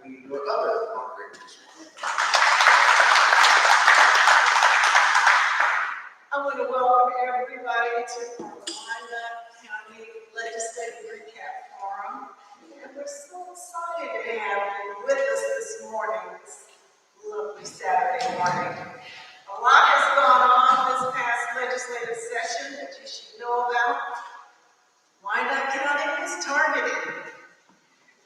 be your other moderators. I want to welcome everybody to the Wyandotte County Legislative Recap Forum. And we're so excited to have you with us this morning, this lovely Saturday morning. A lot has gone on this past legislative session that you should know about. Wyandotte County was targeted.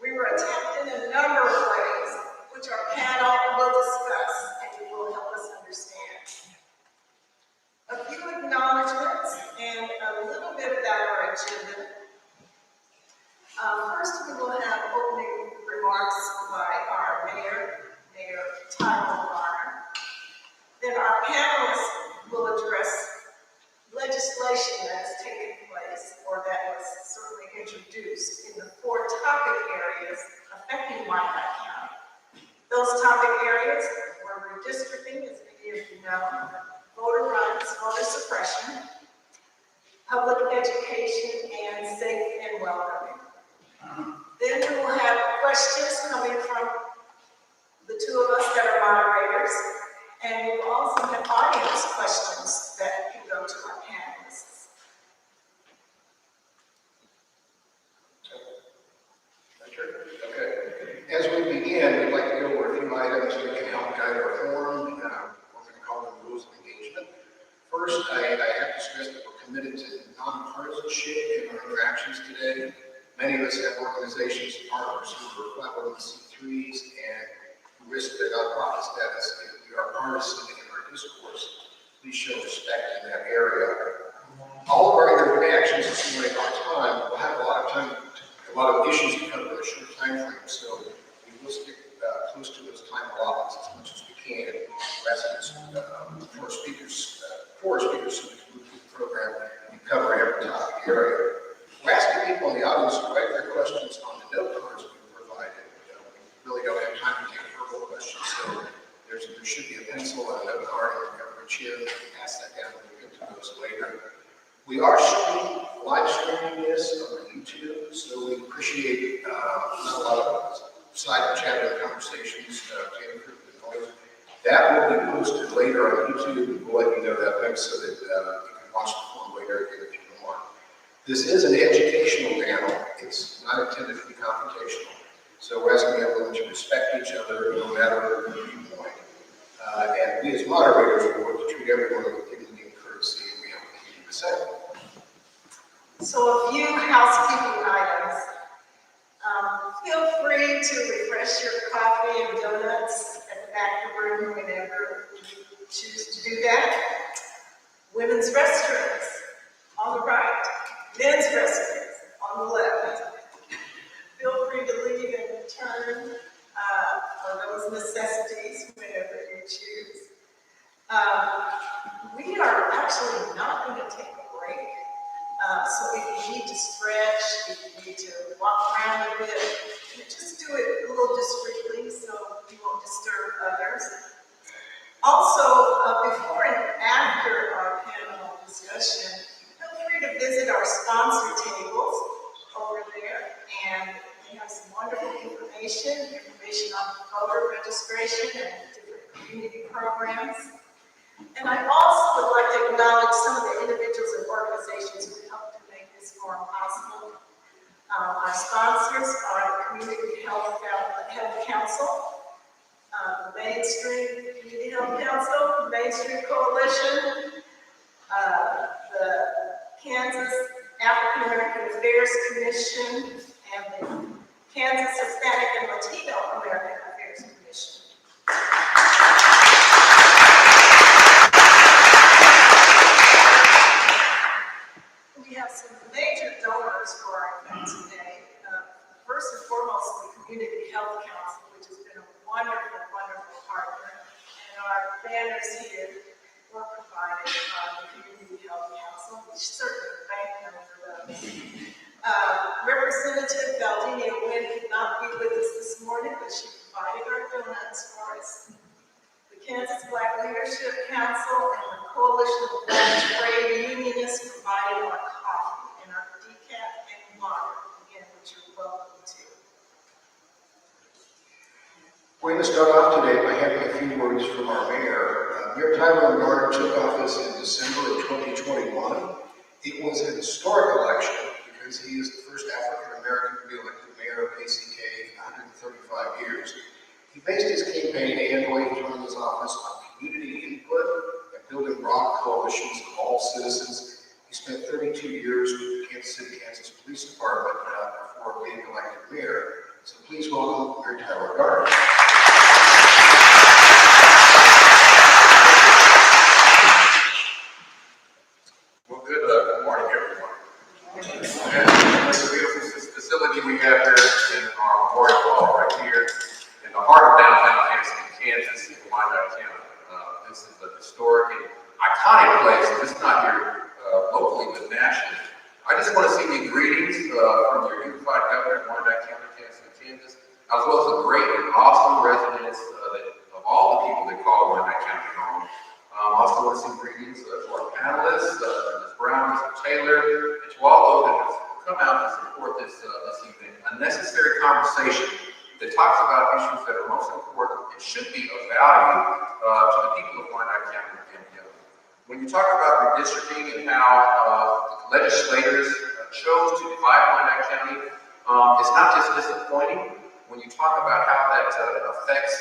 We were attacked in a number of ways, which our panel will discuss and will help us understand. A few acknowledgments and a little bit about our agenda. First, we will have opening remarks by our Mayor Tyler Garner. Then our panelists will address legislation that has taken place or that was certainly introduced in the 4 topic areas affecting Wyandotte County. Those topic areas were redistricting, as many of you know, voter rights, voter suppression, public education, and safe and welcoming. Then we will have questions coming from the 2 of us that are moderators, and we will also have audience questions that can go to our panelists. Okay. As we begin, we'd like to go over a few items that can help guide our forum. We're going to call them rules of engagement. First, I have to stress that we're committed to nonpartisanship in our interactions today. Many of us have organizations and partners who are 501c3s and who risk their nonprofit status if we are partisan in our discourse. Please show respect in that area. All of our interactions, as we make our time, will have a lot of issues to cover in a short time frame, so we will stick close to those time allotments as much as we can. Four speakers who move through the program and cover every topic area. We're asking people in the audience to write their questions on the note cards we've provided. We really don't have time to take verbal questions, so there should be a pencil and a note card in every chair. We can pass that down and we'll get to those later. We are live streaming this on YouTube, so we appreciate not a lot of side chatter conversations to improve the noise. That will be posted later on YouTube. We'll let you know that link so that you can watch the forum later if you want. This is an educational panel. It's not intended to be confrontational. So we're asking everyone to respect each other no matter the viewpoint. And we as moderators will work to treat everyone with dignity and courtesy, and we have to keep the same. So a few housekeeping items. Feel free to refresh your coffee and donuts at the back of the room whenever you choose to do that. Women's restrooms on the right, men's restrooms on the left. Feel free to leave and return for those necessities whenever you choose. We are actually not going to take a break. So if you need to stretch, if you need to walk around a bit, just do it a little discreetly so you won't disturb others. Also, before and after our panel discussion, feel free to visit our sponsor tables over there, and they have some wonderful information on voter registration and different community programs. And I also would like to acknowledge some of the individuals and organizations who helped to make this forum possible. Our sponsors are the Community Health Council, the Main Street Community Health Council, the Main Street Coalition, the Kansas African American Affairs Commission, and the Kansas Hispanic and Latino American Affairs Commission. We have some major donors for our event today. First and foremost, the Community Health Council, which has been a wonderful, wonderful partner. And our banners here were provided by the Community Health Council. We certainly thank them for those. Representative Valdenia Wynn could not be with us this morning, but she provided our donuts for us. The Kansas Black Leadership Council and the Coalition of Black Trade Unionists provided our coffee and our decaf and water, again, which you're welcome to. We're going to start off today by having a few words from our mayor. Mayor Tyler Gardner took office in December of 2021. It was an historic election because he is the first African-American to be elected mayor of ACK in 135 years. He based his campaign and the way he joined his office on community input and building broad coalitions of all citizens. He spent 32 years with the Kansas City, Kansas Police Department before being elected mayor. So please welcome Mayor Tyler Gardner. Well, good morning, everyone. And it's a beautiful facility we have here in our Memorial Hall right here in the heart of downtown Kansas, in Wyandotte County. This is a historic and iconic place, and it's not here locally, but nationally. I just want to send you greetings from your unified governor in Wyandotte County, Kansas, as well as the great and awesome residents of all the people that call Wyandotte County home. I also want to send greetings to our panelists, Ms. Brown, Mr. Taylor, and to all those that have come out to support this evening. A necessary conversation that talks about issues that are most important and should be of value to the people of Wyandotte County and beyond. When you talk about redistricting and how legislators chose to divide Wyandotte County, it's not just disappointing. When you talk about how that affects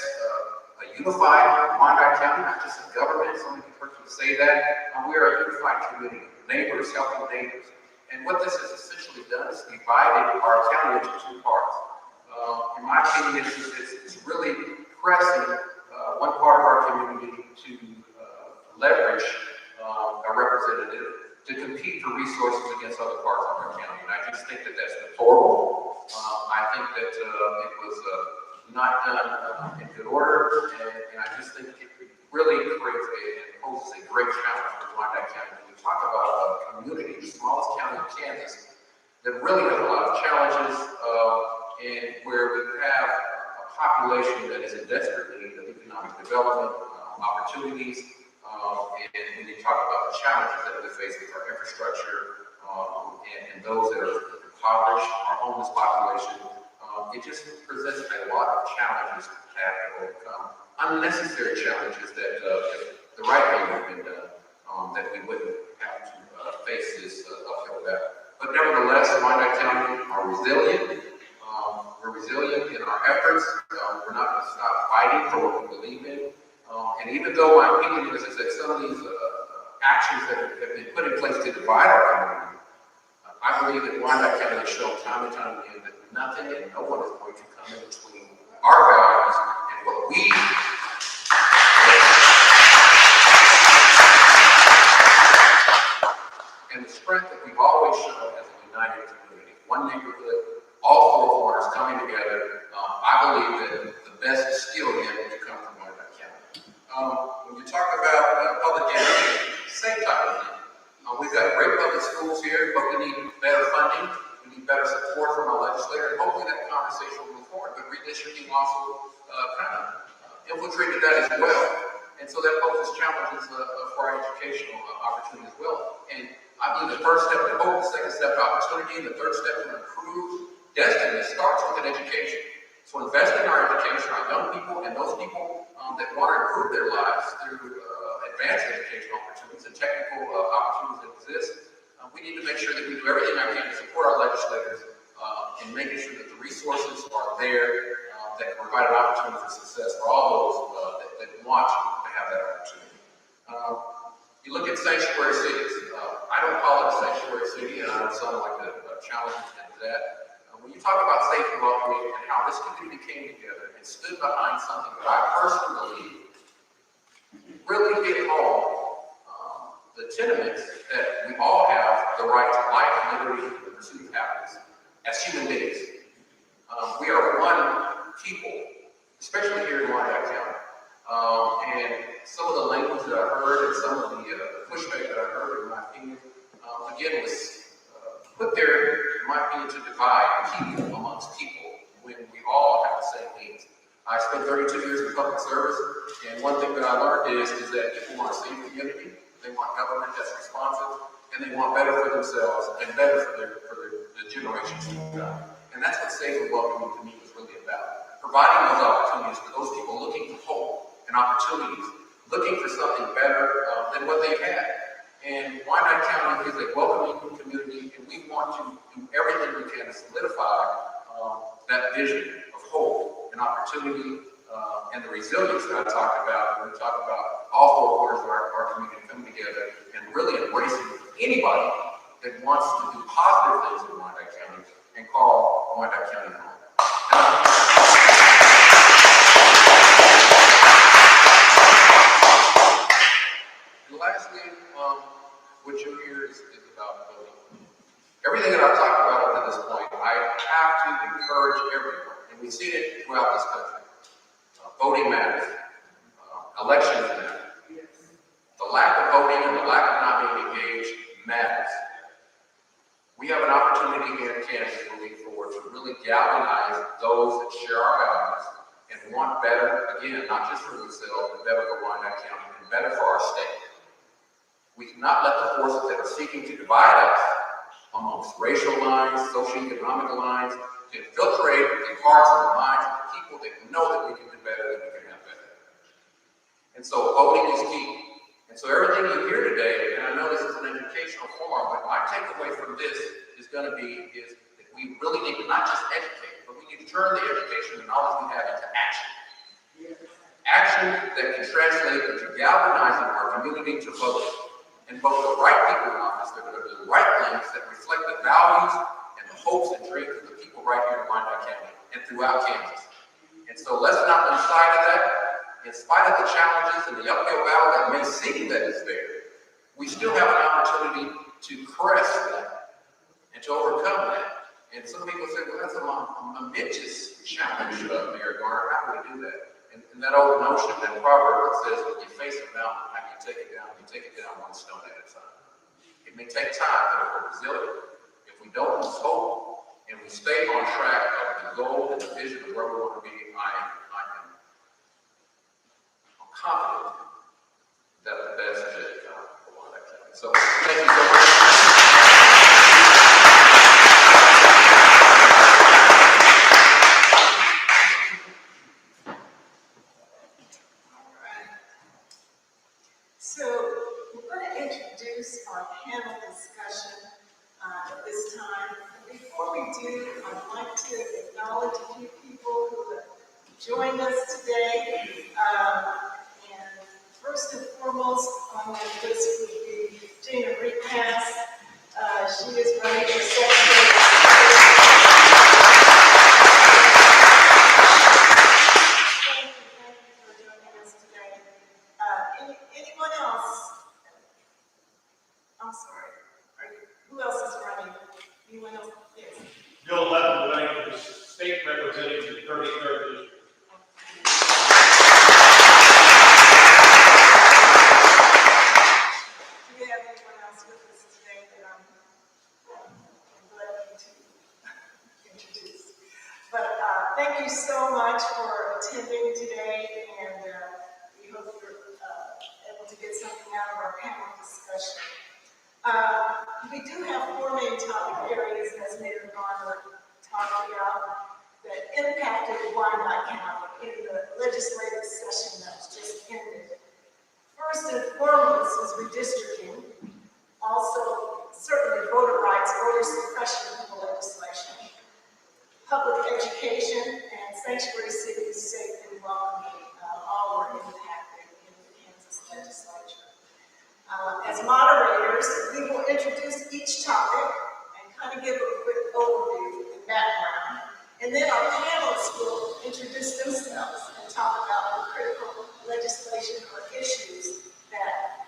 a unified Wyandotte County, not just a government, so many people say that, we are a unified community, neighbors helping neighbors. And what this has essentially done is divided our county into two parts. In my opinion, it's really pressing one part of our community to leverage a representative to compete for resources against other parts of our county. And I just think that that's deplorable. I think that it was not done in good order, and I just think it really creates and poses a great challenge for Wyandotte County. When we talk about a community, the smallest county in Kansas, that really has a lot of challenges, and where we have a population that is in desperate need of economic development, opportunities, and when you talk about the challenges that we face with our infrastructure, and those that are impoverished, our homeless population, it just presents a lot of challenges to have to overcome. Unnecessary challenges that if the right way would have been done, that we wouldn't have to face this uphill battle. But nevertheless, Wyandotte County are resilient. We're resilient in our efforts. We're not going to stop fighting for what we believe in. And even though my opinion is that some of these actions that have been put in place to divide our community, I believe that Wyandotte County has shown time and time again that nothing and no one is going to come in between our values and what we and the strength that we've always shown as a united community. One neighborhood, all four corners coming together. I believe that the best is still yet to come from Wyandotte County. When you talk about public education, same type of thing. We've got great public schools here, but we need better funding. We need better support from our legislator, and hopefully that conversation will move forward. But redistricting also kind of infiltrated that as well. And so that poses challenges for our educational opportunity as well. And I believe the first step to hope, the second step to opportunity, and the third step to improve destiny starts with an education. So invest in our education, our young people, and those people that want to improve their lives through advanced educational opportunities and technical opportunities that exist. We need to make sure that we do everything I can to support our legislators in making sure that the resources are there that can provide an opportunity for success for all those that want to have that opportunity. You look at sanctuary cities. I don't call it a sanctuary city, and I know some like to challenge that. When you talk about safe and welcoming and how this community came together and stood behind something that I personally believe really hit home the tenements that we all have the right to life, liberty, and the pursuit of happiness as human beings. We are one people, especially here in Wyandotte County. And some of the language that I heard and some of the pushback that I heard, in my opinion, again, was put there, in my opinion, to divide people amongst people when we all have the same needs. I spent 32 years in public service, and one thing that I learned is that people want a safe community, they want government that's responsive, and they want better for themselves and better for the generations to come. And that's what safe and welcoming to me was really about. providing those opportunities for those people looking for hope and opportunities, looking for something better than what they've had. And Wyandotte County is a welcoming community, and we want to do everything we can to solidify that vision of hope and opportunity and the resilience that I talked about. When we talk about all four corners of our community coming together and really embracing anybody that wants to do positive things in Wyandotte County and call Wyandotte County home. And lastly, what you'll hear is about voting. Everything that I've talked about up to this point, I have to encourage everyone, and we see it throughout this country. Voting matters. Elections matter. The lack of voting and the lack of not being engaged matters. We have an opportunity here in Kansas moving forward to really galvanize those that share our values and want better, again, not just for themselves, but better for Wyandotte County and better for our state. We cannot let the forces that are seeking to divide us amongst racial lines, socioeconomic lines, infiltrate the hearts and the minds of the people that know that we can do better, that we can have better. And so voting is key. And so everything you hear today, and I know this is an educational forum, but my takeaway from this is going to be is that we really need to not just educate, but we need to turn the education and knowledge we have into action. Action that can translate into galvanizing our community to vote. And vote the right people in office that are going to do the right things that reflect the values and the hopes and dreams of the people right here in Wyandotte County and throughout Kansas. And so let's not lose sight of that. In spite of the challenges and the uphill battle that may seem that is there, we still have an opportunity to crest that and to overcome that. And some people say, well, that's a momentous challenge, Mayor Garner. How do we do that? And that old notion, that proverb that says, when you face a mountain, how do you take it down? You take it down one stone at a time. It may take time, but if we're resilient, if we don't lose hope, and we stay on track of the goal and the vision of where we want to be, I'm confident that the best is yet to come for Wyandotte County. So thank you so much. So we're going to introduce our panel discussion at this time. Before we do, I'd like to acknowledge a few people who have joined us today. And first and foremost on that list would be Dinah Sykes. She is running for Secretary of State. Thank you for joining us today. Anyone else? I'm sorry. Who else is running? Anyone else? Yes. Bill Levin running for state representative in the 33rd district. Do we have anyone else with us today that I'm glad to introduce? But thank you so much for attending today, and we hope you're able to get something out of our panel discussion. We do have four main topic areas, as Mayor Garner talked about, that impacted Wyandotte County in the legislative session that was just ended. First and foremost is redistricting, also certainly voter rights, voter suppression legislation, public education, and sanctuary cities, safe and welcoming, all were impacted in the Kansas legislature. As moderators, we will introduce each topic and kind of give a quick overview and background. And then our panelists will introduce themselves and talk about the critical legislation or issues that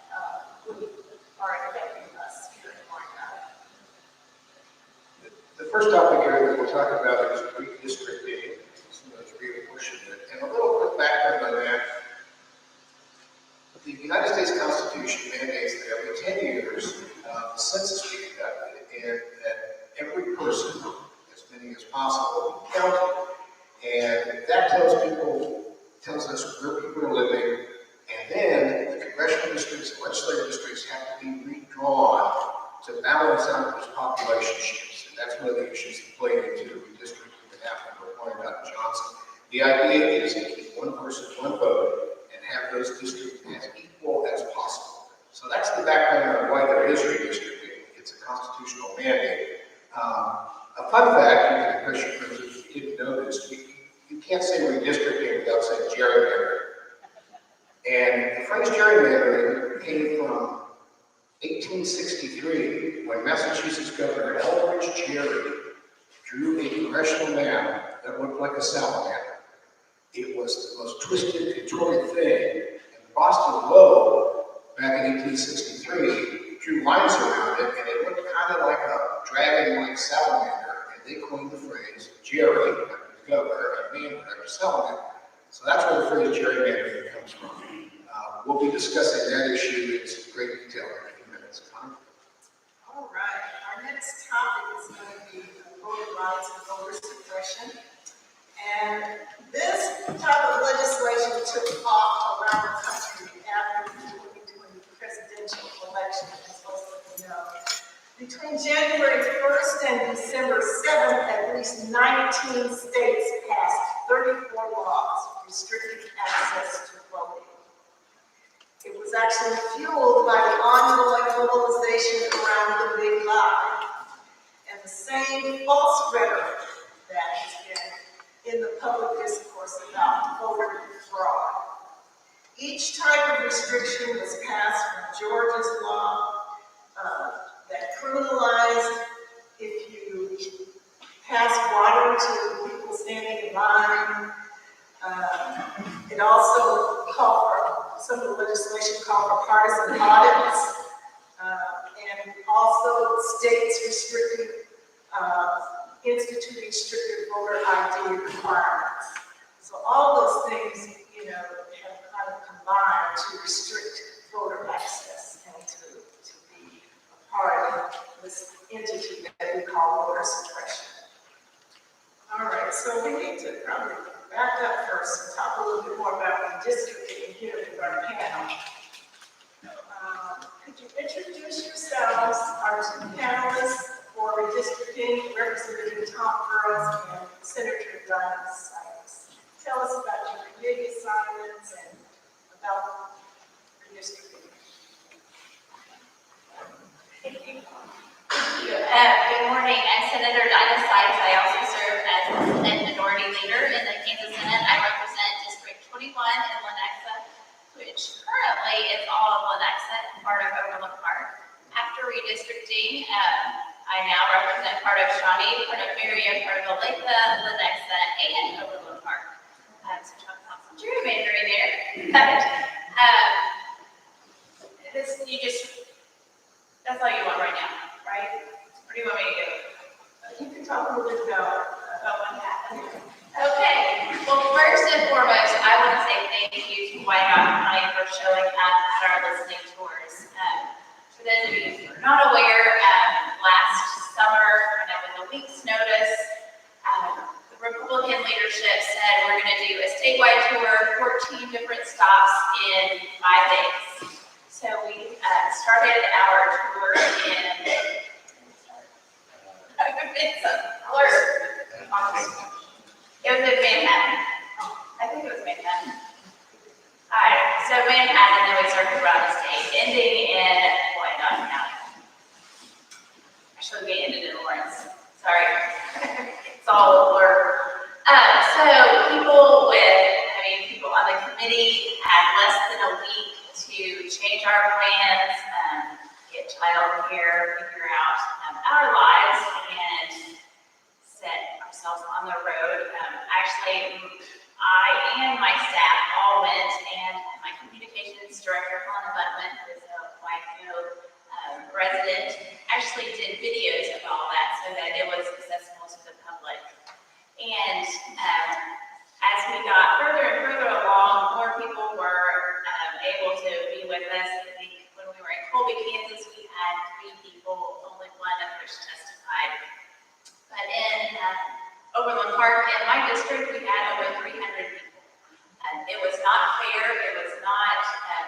are affecting us here in Wyandotte. The first topic area that we'll talk about is redistricting. So let's reapportion it. And a little quick background on that. The United States Constitution mandates that every 10 years, the census be conducted, and that every person, as many as possible, be counted. And that tells us where people are living, and then the congressional districts and legislative districts have to be redrawn to balance out those population shifts. And that's one of the issues that played into the redistricting that happened with Wyandotte and Johnson. The idea is to keep one person, one vote, and have those districts as equal as possible. So that's the background on why there is redistricting. It's a constitutional mandate. A fun fact, you can impress your friends if you didn't know this, you can't say redistricting without saying gerrymandering. And the phrase gerrymandering came from 1863, when Massachusetts Governor Elbridge Gerry drew a congressional map that looked like a salamander. It was the most twisted, contorted thing. And the Boston Globe, back in 1863, drew lines around it, and it looked kind of like a dragon-like salamander, and they coined the phrase, Gerry, like the governor, a man like a salamander. So that's where the phrase gerrymandering comes from. We'll be discussing that issue in some great detail in a few minutes. All right, our next topic is going to be voter rights and voter suppression. And this type of legislation took off around the country after the 2020 presidential election, as most of you know. Between January 1st and December 7th, at least 19 states passed 34 laws restricting access to voting. It was actually fueled by the ongoing mobilization around the big lie and the same false rhetoric that has been in the public discourse about voter fraud. Each type of restriction was passed from Georgia's law that criminalized if you pass water to people standing in line. It also called for, some of the legislation called for partisan audits, and also states restricting, instituting stricter voter ID requirements. So all those things, have kind of combined to restrict voter access and to be a part of this entity that we call voter suppression. All right, so we need to probably back up first and talk a little bit more about redistricting here with our panel. Could you introduce yourselves, our two panelists for redistricting, Representative Tom Burroughs and Senator Dinah Sykes? Tell us about your committee assignments and about redistricting. Thank you. Good morning. I'm Senator Dinah Sykes. I also serve as the Senate Minority Leader in the Kansas Senate. I represent District 21 in Lenexa, which currently is all of Lenexa and part of Overland Park. After redistricting, I now represent part of Shawnee, part of Marion, part of Olathe, Lenexa, and Overland Park. So talking about some gerrymandering there. That's all you want right now, right? What do you want me to do? You can talk a little bit about what happened. Okay. Well, first and foremost, I want to say thank you to Wyandotte County for showing up at our listening tours. For those of you who are not aware, last summer, with a week's notice, the Republican leadership said we're going to do a statewide tour, 14 different stops in 5 days. So we started our tour in it was in Manhattan. I think it was Manhattan. All right, so Manhattan, then we started around the state, ending in Wyandotte County. Actually, we ended in Lawrence. Sorry, it's all a blur. So people on the committee had less than a week to change our plans, get childcare, figure out our lives, and set ourselves on the road. Actually, I and my staff all went, and my communications director, Helen Butman, who is a Wyandotte resident, actually did videos of all that so that it was accessible to the public. And as we got further and further along, more people were able to be with us. I think when we were in Colby, Kansas, we had 3 people, only one of which testified. But in Overland Park, in my district, we had over 300 people. It was not fair. It was not,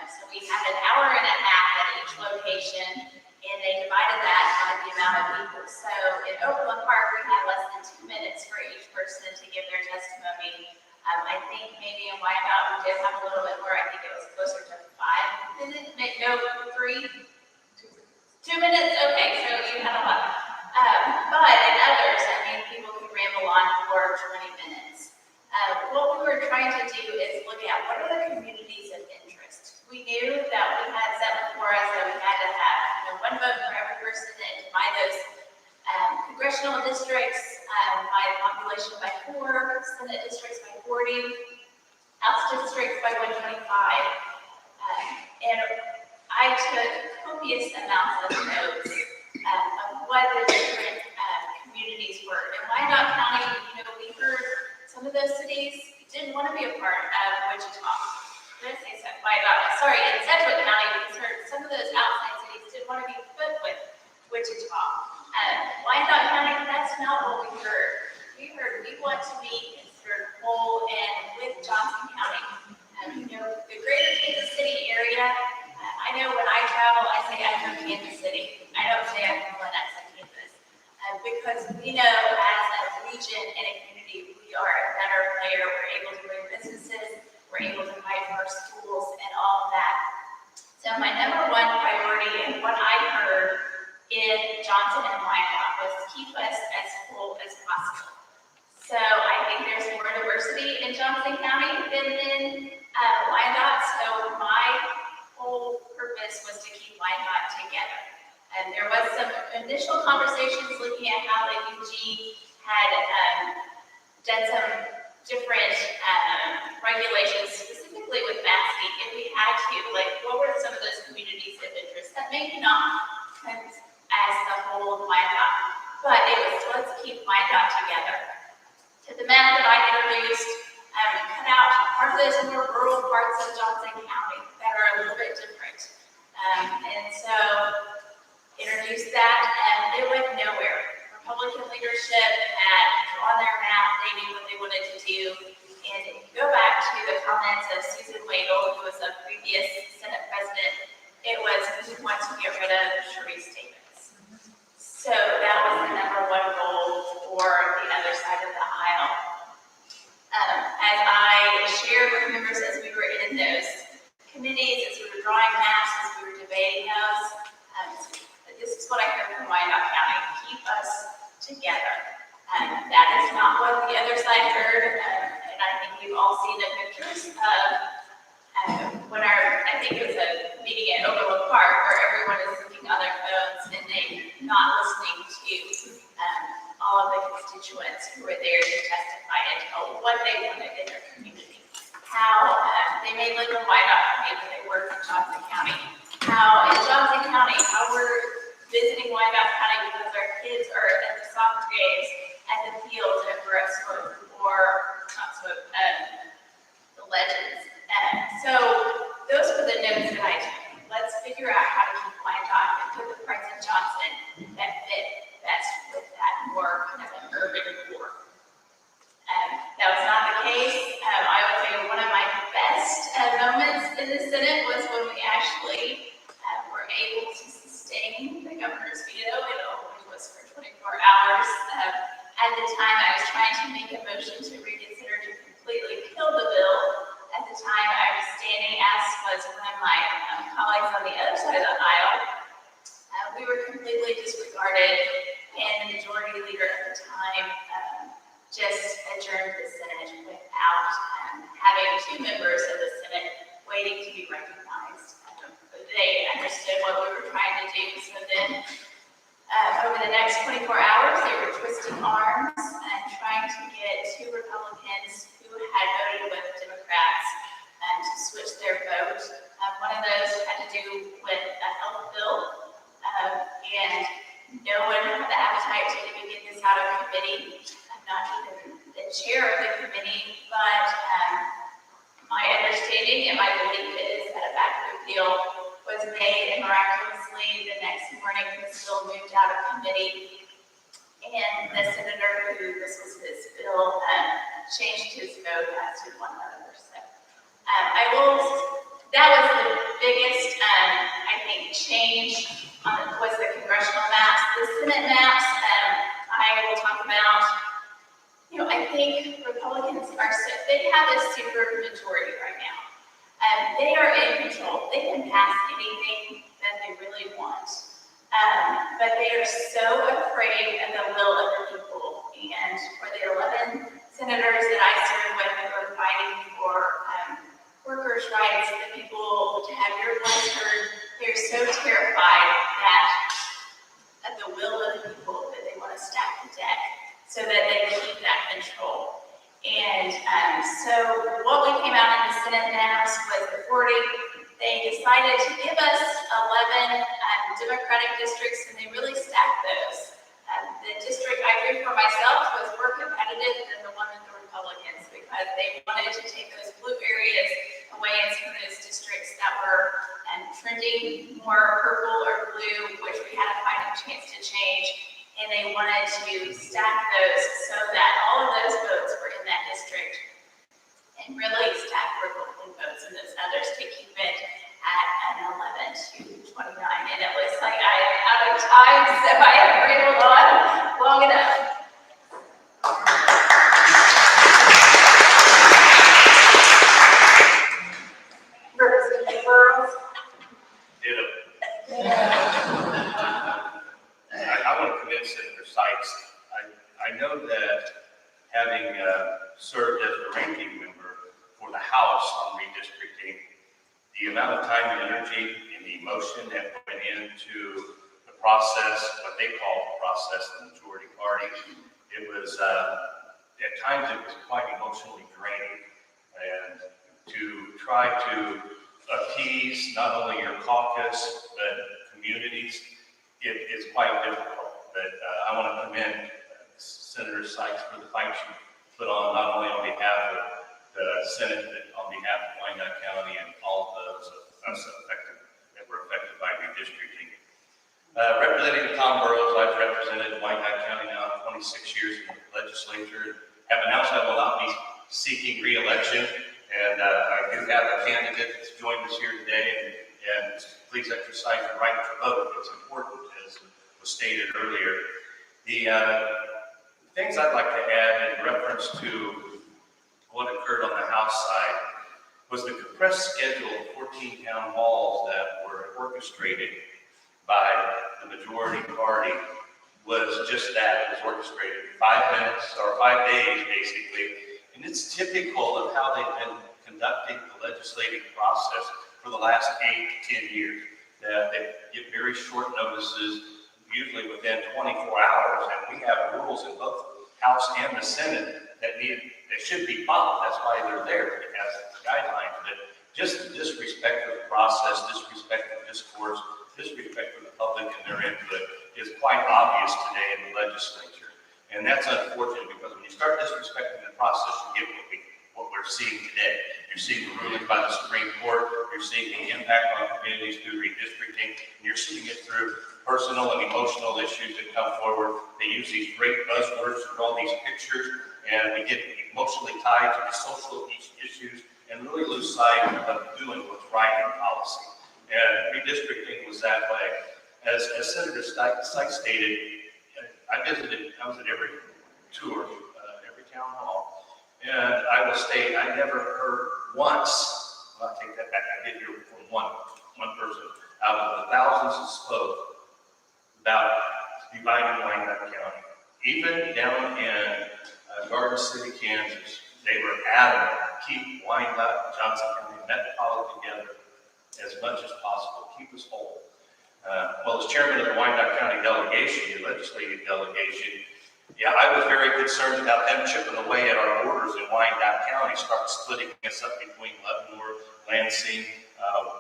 so we had an hour and a half at each location, and they divided that by the amount of people. So in Overland Park, we had less than 2 minutes for each person to give their testimony. I think maybe community in Wyandotte, we did have a little bit more, I think it was closer to 5 minutes, no, 2 minutes, okay, so you had a lot. But in others, I mean, people could ramble on for 20 minutes. What we were trying to do is look at what are the communities of interest. We knew that we had set before us that we had to have, one vote for every person and divide those congressional districts by population by 4, Senate districts by 40, House districts by 125. And I took copious amounts of notes of what the different communities were. In Wyandotte County, we heard some of those cities didn't want to be a part of Wichita. Did I say so? Wyandotte, sorry, in Central County, we heard some of those outside cities didn't want to be put with Wichita. Wyandotte County, that's not what we heard. We heard we want to be considered whole and with Johnson County. The greater Kansas City area, I know when I travel, I say I'm from Kansas City. I don't say I'm from Lenexa, Kansas. Because we know as a region and a community, we are a better player. We're able to bring businesses, we're able to fight for our schools and all of that. So my number one priority and what I heard in Johnson and Wyandotte was to keep us as full as possible. So I think there's more diversity in Johnson County than in Wyandotte. So my whole purpose was to keep Wyandotte together. And there was some initial conversations looking at how the UG had done some different regulations, specifically with masking, if we had to, like what were some of those communities of interest that maybe not as the whole of Wyandotte, but it was let's keep Wyandotte together. To the map that I introduced, cut out part of those more rural parts of Johnson County that are a little bit different. And so introduced that, and it went nowhere. Republican leadership had drawn their map, they knew what they wanted to do. And if you go back to the comments of Susan Wagle, who was a previous Senate president, it was we want to get rid of jury statements. So that was the number one goal for the other side of the aisle. As I shared with members as we were in those committees, as we were drawing maps, as we were debating those, this is what I heard from Wyandotte County: keep us together. That is not what the other side heard, and I think we've all seen the pictures of when I think it was a meeting at Overlook Park where everyone is looking on their phones and they not listening to all of the constituents who were there to testify and tell what they wanted in their community. How they may live in Wyandotte County, but they work in Johnson County. How in Johnson County, how we're visiting Wyandotte County because our kids are at the soccer games at the fields at Burroughs or not so the Legends. So those were the notes that I took. Let's figure out how to keep Wyandotte and put the parts of Johnson that fit best with that more kind of an urban core. That was not the case. I would say one of my best moments in the Senate was when we actually were able to sustain the governor's veto. It only was for 24 hours. At the time, I was trying to make a motion to reconsider to completely kill the bill. At the time, I was standing, as was one of my colleagues on the other side of the aisle. We were completely disregarded, and the majority leader at the time just adjourned the Senate without having 2 members of the Senate waiting to be recognized. They understood what we were trying to do, so then over the next 24 hours, they were twisting arms and trying to get 2 Republicans who had voted with Democrats to switch their vote. One of those had to do with a health bill, and no one had the appetite to even get this out of committee. I'm not even the chair of the committee, but my understanding and my belief is that a backroom deal was made, and miraculously the next morning the bill moved out of committee, and the senator who this was his bill changed his vote as to 1%. That was the biggest, I think, change was the congressional maps. The Senate maps, I will talk about I think Republicans they have a super majority right now. They are in control. They can pass anything that they really want. But they are so afraid of the will of the people. And for the 11 senators that I serve with who are fighting for workers' rights, the people to have your voice heard, they're so terrified of the will of the people that they want to stack the deck so that they keep that control. And so what we came out in the Senate and House was the 40. They decided to give us 11 Democratic districts, and they really stacked those. The district I drew for myself was more competitive than the one with the Republicans because they wanted to take those blue areas away in some of those districts that were trending more purple or blue, which we had a fighting chance to change. And they wanted to stack those so that all of those votes were in that district and really stack Republican votes in those others to keep it at an 11 to 29. And it looks like I am out of time, so I have rambled on long enough. Representative Burroughs. I want to commend Senator Sykes. I know that having served as a ranking member for the House on redistricting, the amount of time and energy and the emotion that went into the process, what they call the process, the majority party, it was, at times it was quite emotionally draining. And to try to appease not only your caucus, but communities, it is quite difficult. But I want to commend Senator Sykes for the fight she put on, not only on behalf of the Senate, but on behalf of Wyandotte County and all of those of us that were affected by redistricting. Representative Tom Burroughs, I've represented Wyandotte County now 26 years in the legislature. Have announced I will not be seeking re-election, and I do have a candidate that's joined us here today, and please exercise your right to vote. It's important, as was stated earlier. The things I'd like to add in reference to what occurred on the House side was the compressed schedule of 14 town halls that were orchestrated by the majority party was just that. It was orchestrated 5 minutes or 5 days, basically. And it's typical of how they've been conducting the legislative process for the last 8 to 10 years. That they give very short notices, usually within 24 hours, and we have rules in both House and the Senate that should be followed. That's why they're there as guidelines. But just the disrespect for the process, disrespect for discourse, disrespect for the public and their input is quite obvious today in the legislature. And that's unfortunate because when you start disrespecting the process, you get what we're seeing today. You're seeing the ruling by the Supreme Court, you're seeing the impact on communities through redistricting, and you're seeing it through personal and emotional issues that come forward. They use these great buzzwords for all these pictures, and we get emotionally tied to the social issues and really lose sight of doing what's right in policy. And redistricting was that way. As Senator Sykes stated, I was at every tour, every town hall, and I will state I never heard once, well, I take that back, I did hear from one person out of the thousands that spoke about dividing Wyandotte County. Even down in Garden City, Kansas, they were adamant to keep Wyandotte and Johnson County metropolitan together as much as possible, keep us whole. Well, as chairman of the Wyandotte County delegation, the legislative delegation, yeah, I was very concerned about them chipping away at our borders in Wyandotte County, start splitting us up between Leavenworth, Lansing,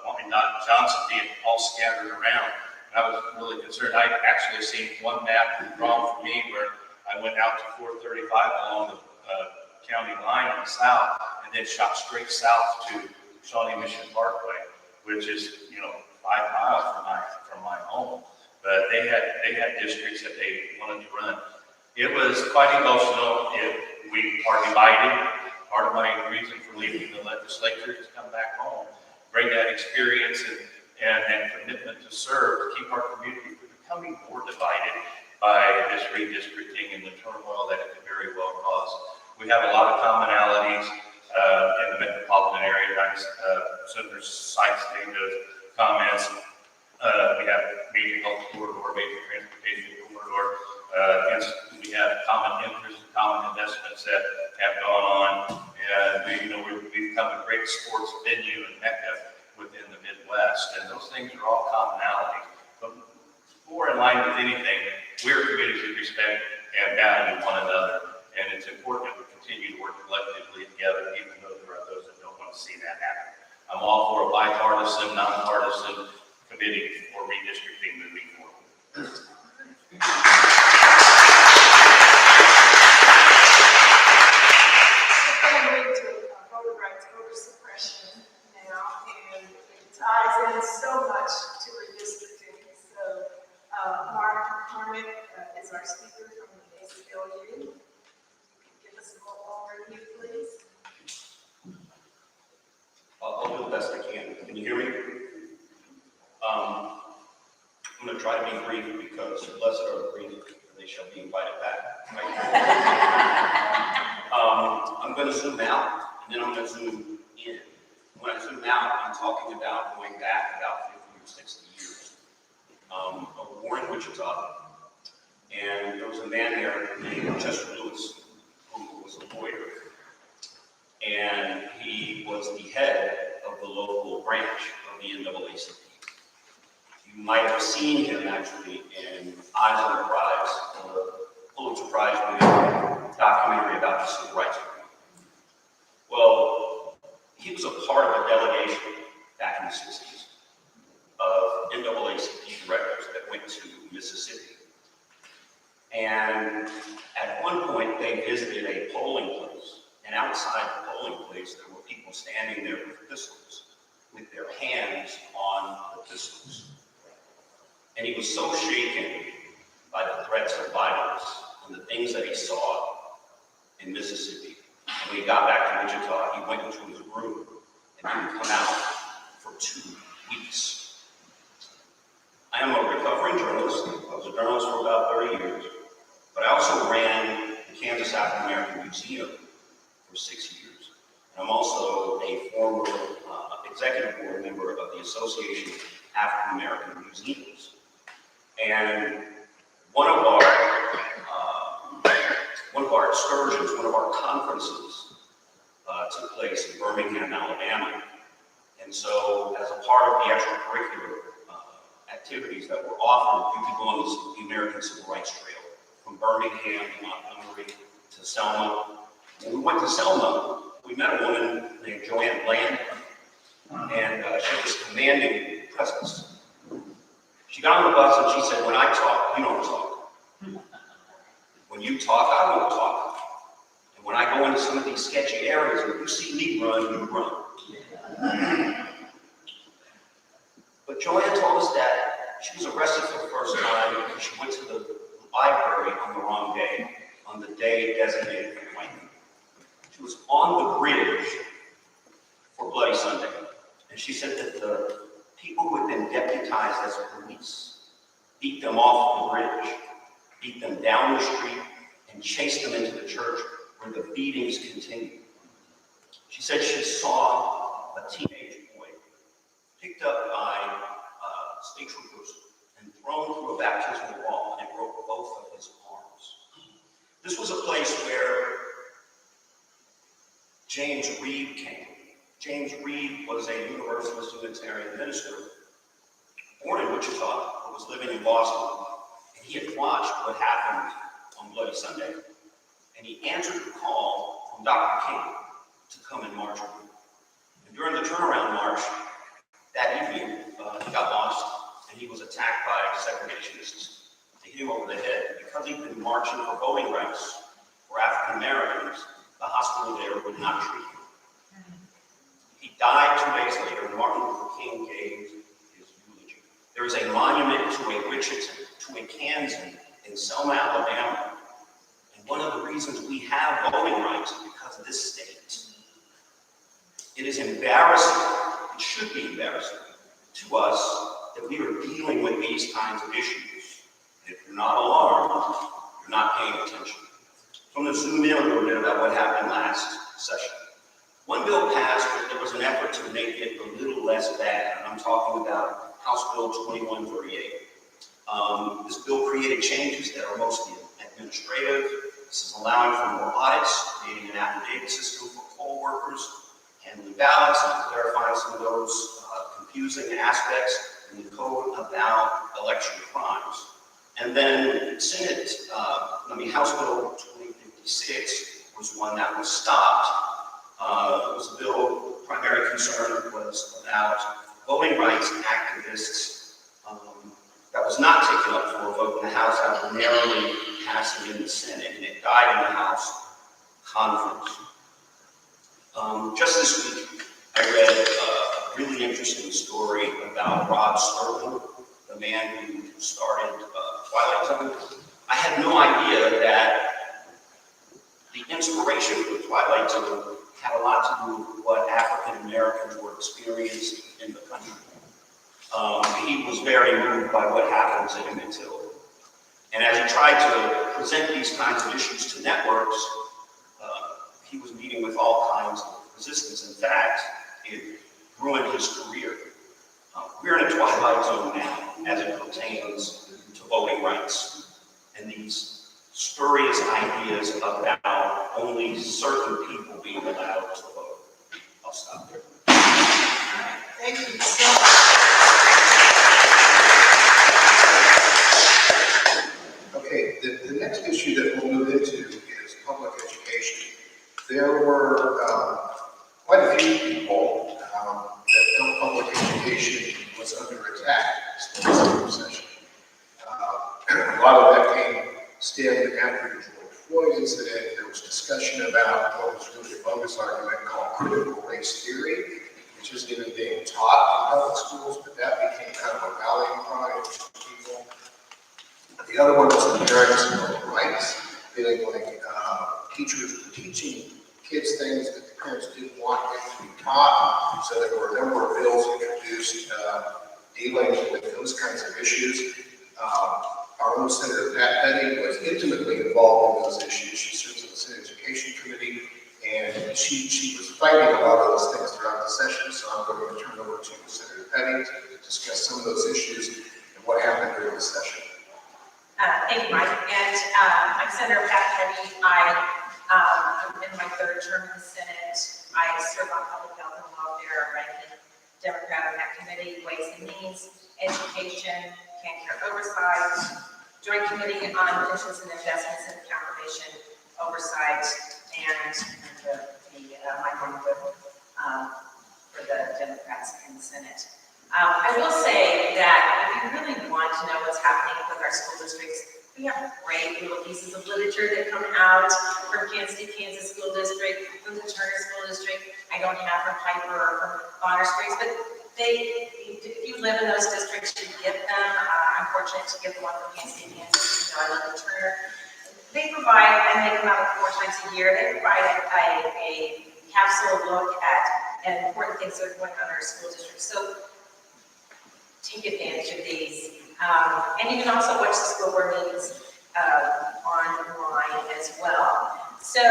Wyandotte, Johnson being all scattered around. And I was really concerned. I actually seen one map drawn for me where I went out to 435 along the county line on the south, and then shot straight south to Shawnee Mission Parkway, which is 5 miles from my home. But they had districts that they wanted to run. It was quite emotional. We are divided. Part of my reason for leaving the legislature is to come back home, bring that experience and commitment to serve, to keep our community from becoming more divided. by this redistricting and the turmoil that it could very well cause. We have a lot of commonalities in the metropolitan area. Senator Sykes made those comments. We have major health corridor, major transportation corridor. We have common interests, common investments that have gone on. And we've become a great sports venue and mecca within the Midwest. And those things are all commonalities. But more in line with anything, we're committed to respect and value one another. And it's important that we continue to work collectively together, even though there are those that don't want to see that happen. I'm all for a bipartisan, nonpartisan committee for redistricting moving forward. Voter rights, voter suppression now, and it ties in so much to redistricting. So, Mark McCormick is our speaker from the ACLU. Give us a little overview, please. I'll do the best I can. Can you hear me? I'm going to try to be brief because blessed are the brief, for they shall be invited back. Right? I'm going to zoom out, and then I'm going to zoom in. When I zoom out, I'm talking about going back about 50 or 60 years. A war in Wichita, and there was a man there named Rep Louis, who was a lawyer, and he was the head of the local branch of the NAACP. You might have seen him actually in Eyes on the Prize, the Pulitzer Prize-winning documentary about the civil rights movement. Well, he was a part of a delegation back in the 60s of NAACP directors that went to Mississippi. And at one point, they visited a polling place. And outside the polling place, there were people standing there with pistols, with their hands on the pistols. And he was so shaken by the threats of violence and the things that he saw in Mississippi. And when he got back to Wichita, he went into his room and didn't come out for 2 weeks. I am a recovering journalist. I was a journalist for about 30 years. But I also ran the Kansas African American Museum for 6 years. And I'm also a former executive board member of the Association of African American Museums. And one of our excursions, one of our conferences took place in Birmingham, Alabama. And so as a part of the extracurricular activities that were offered, you could go on the American Civil Rights Trail from Birmingham to Montgomery to Selma. When we went to Selma, we met a woman named Joanne Bland, and she was commanding presence. She got on the bus and she said, "When I talk, you don't talk. When you talk, I won't talk. And when I go into some of these sketchy areas, if you see me run, you run." But Joanne told us that she was arrested for the first time because she went to the library on the wrong day, on the day designated for white people. She was on the bridge for Bloody Sunday. And she said that the people who had been deputized as police beat them off the bridge, beat them down the street, and chased them into the church where the beatings continued. She said she saw a teenage boy picked up by state troopers and thrown through a baptismal wall, and it broke both of his arms. This was a place where James Reed came. James Reed was a Universalist Unitarian minister, born in Wichita, but was living in Boston, and he had watched what happened on Bloody Sunday, and he answered the call from Dr. King to come and march with him. And during the turnaround march that evening, he got lost, and he was attacked by segregationists. They hit him over the head. Because he'd been marching for voting rights for African Americans, the hospital there would not treat him. He died 2 days later, and Martin Luther King gave his eulogy. There is a monument to a Richardson, to a Kansan in Selma, Alabama. And one of the reasons we have voting rights is because of this state. It is embarrassing, it should be embarrassing to us that we are dealing with these kinds of issues. If you're not alarmed, you're not paying attention. So I'm going to zoom in a little bit about what happened last session. One bill passed, but there was an effort to make it a little less bad. And I'm talking about House Bill 2138. This bill created changes that are mostly administrative. This is allowing for more audits, creating an affidavit system for poll workers, handling ballots, and clarifying some of those confusing aspects in the code about election crimes. And then House Bill 2056 was one that was stopped. It was a bill, primary concern was about voting rights activists that was not taken up for a vote in the House after narrowly passing in the Senate, and it died in the House conference. Just this week, I read a really interesting story about Rob Sterling, the man who started Twilight Zone. I had no idea that the inspiration for Twilight Zone had a lot to do with what African Americans were experiencing in the country. He was very moved by what happened to Emmett Till. And as he tried to present these kinds of issues to networks, he was meeting with all kinds of resistance. In fact, it ruined his career. We're in a twilight zone now as it pertains to voting rights. And these spurious ideas about only certain people being allowed to vote. I'll stop there. Thank you so much. Okay, the next issue that we'll move into is public education. There were quite a few people that felt public education was under attack in this session. A lot of that stemmed after the George Floyd incident. There was discussion about what was really a bogus argument called critical race theory, which isn't even being taught in public schools, but that became kind of a rallying cry for people. The other one was the parents' rights, feeling like teachers were teaching kids things that the parents didn't want them to be taught. So there were a number of bills introduced dealing with those kinds of issues. Our own Senator Pettey was intimately involved in those issues. She serves on the Senate Education Committee, and she was fighting a lot of those things throughout the session. So I'm going to turn it over to Senator Pettey to discuss some of those issues and what happened during the session. Thank you, Mike. And I'm Senator Pettey. I'm in my third term in the Senate. I serve on public health and welfare, ranking Democrat on that committee, Ways and Means, Education, Care Oversight, Joint Committee on Pensions and Investments and Accountability Oversight, and my home for the Democrats in the Senate. I will say that if you really want to know what's happening with our school districts, we have great little pieces of literature that come out from Kansas City, Kansas School District, from the Turner School District. I don't have from Piper or from Bonner Springs, but if you live in those districts, you get them. I'm fortunate to get the one from Kansas City, Kansas. I love the Turner. They provide, and they come out 4 times a year, they provide a capsule look at important things that are going on in our school district. So take advantage of these. And you can also watch the school board meetings online as well. So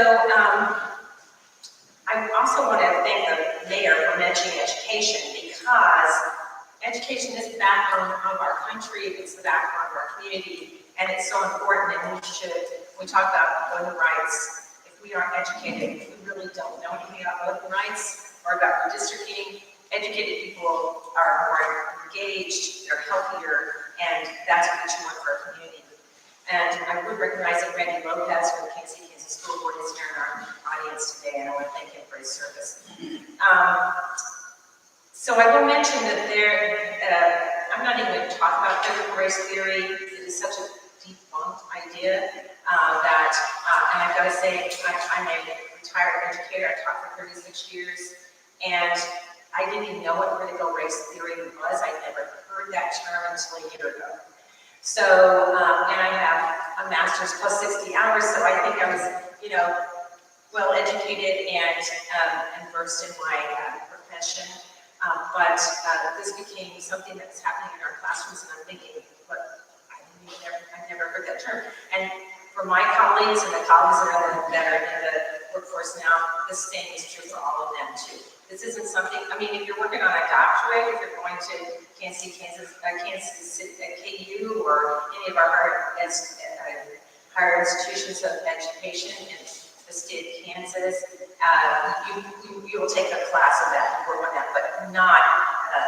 I also want to thank the mayor for mentioning education, because education is the backbone of our country, it's the backbone of our community, and it's so important. And we talk about voting rights. If we aren't educated, if we really don't know anything about voting rights or about redistricting, educated people are more engaged, they're healthier, and that's what we want for our community. And I would recognize that Randy Lopez from the Kansas City, Kansas School Board is here in our audience today, and I want to thank him for his service. So I will mention that I'm not even going to talk about critical race theory. It is such a debunked idea and I've got to say, I'm a retired educator. I taught for 36 years, and I didn't even know what critical race theory was. I never heard that term until a year ago. So, and I have a master's plus 60 hours, so I think I was, well educated and versed in my profession. But this became something that was happening in our classrooms, and I'm thinking, but I I've never heard that term. And for my colleagues and the colleagues that are in the workforce now, the same is true for all of them too. This isn't something, I mean, if you're working on a doctorate, if you're going to Kansas City, KU, or any of our higher institutions of education in the state of Kansas, you will take a class of that and work on that, but not,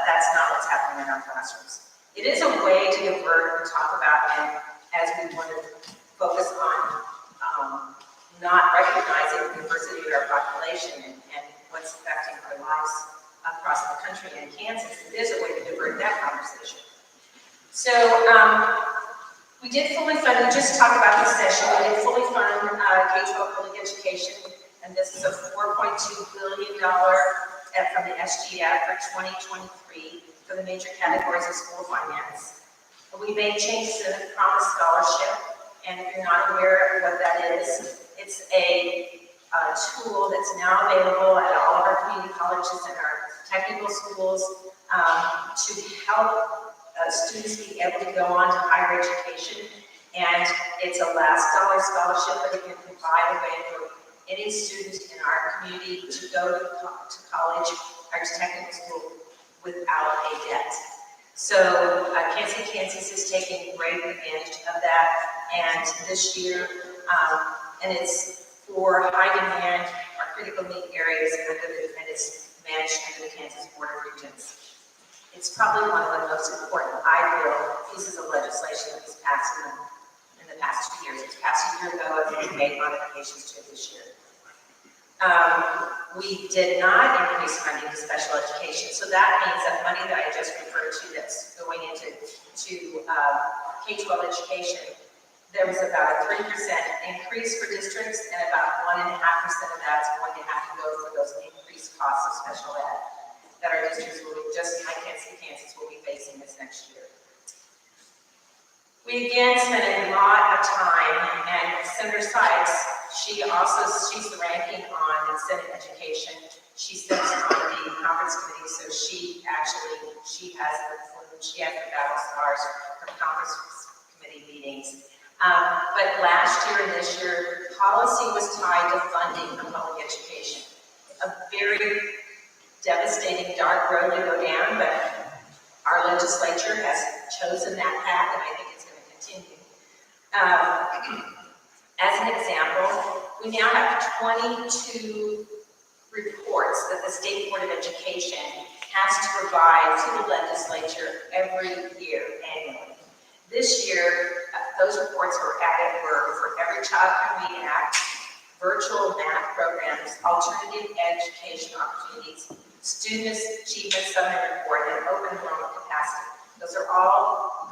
that's not what's happening in our classrooms. It is a way to divert and talk about, and as we want to focus on not recognizing the diversity of our population and what's affecting our lives across the country and Kansas, it is a way to divert that conversation. So we did fully fund, we just talked about this session, we did fully fund K-12 public education, and this is a $4.2 billion from the SGF for 2023 for the major categories of school finance. We made changes to the Promise Scholarship, and if you're not aware of what that is, it's a tool that's now available at all of our community colleges and our technical schools to help students be able to go on to higher education. And it's a last dollar scholarship, but it can provide a way for any student in our community to go to college or to technical school without a debt. So Kansas is taking great advantage of that. And this year, and it's for high demand or critical need areas, and it's managed under the Kansas Board of Regents. It's probably one of the most important, I feel, pieces of legislation that was passed in the past 2 years. It was passed a year ago, and we made modifications to it this year. We did not increase funding to special education, so that means that money that I just referred to that's going into K-12 education, there was about a 3% increase for districts, and about 1.5% of that is going to have to go for those increased costs of special ed that our districts will be, just like Kansas will be facing this next year. We again spent a lot of time, and Senator Sykes, she's the ranking on Senate Education. She sits on the conference committee, so she has the battle stars from conference committee meetings. But last year and this year, policy was tied to funding for public education. A very devastating dark road to go down, but our legislature has chosen that path, and I think it's going to continue. As an example, we now have 22 reports that the State Board of Education has to provide to the legislature every year annually. This year, those reports were for Every Child Can Read Act, virtual math programs, alternative education opportunities, student achievement summary report, and open enrollment capacity. Those are all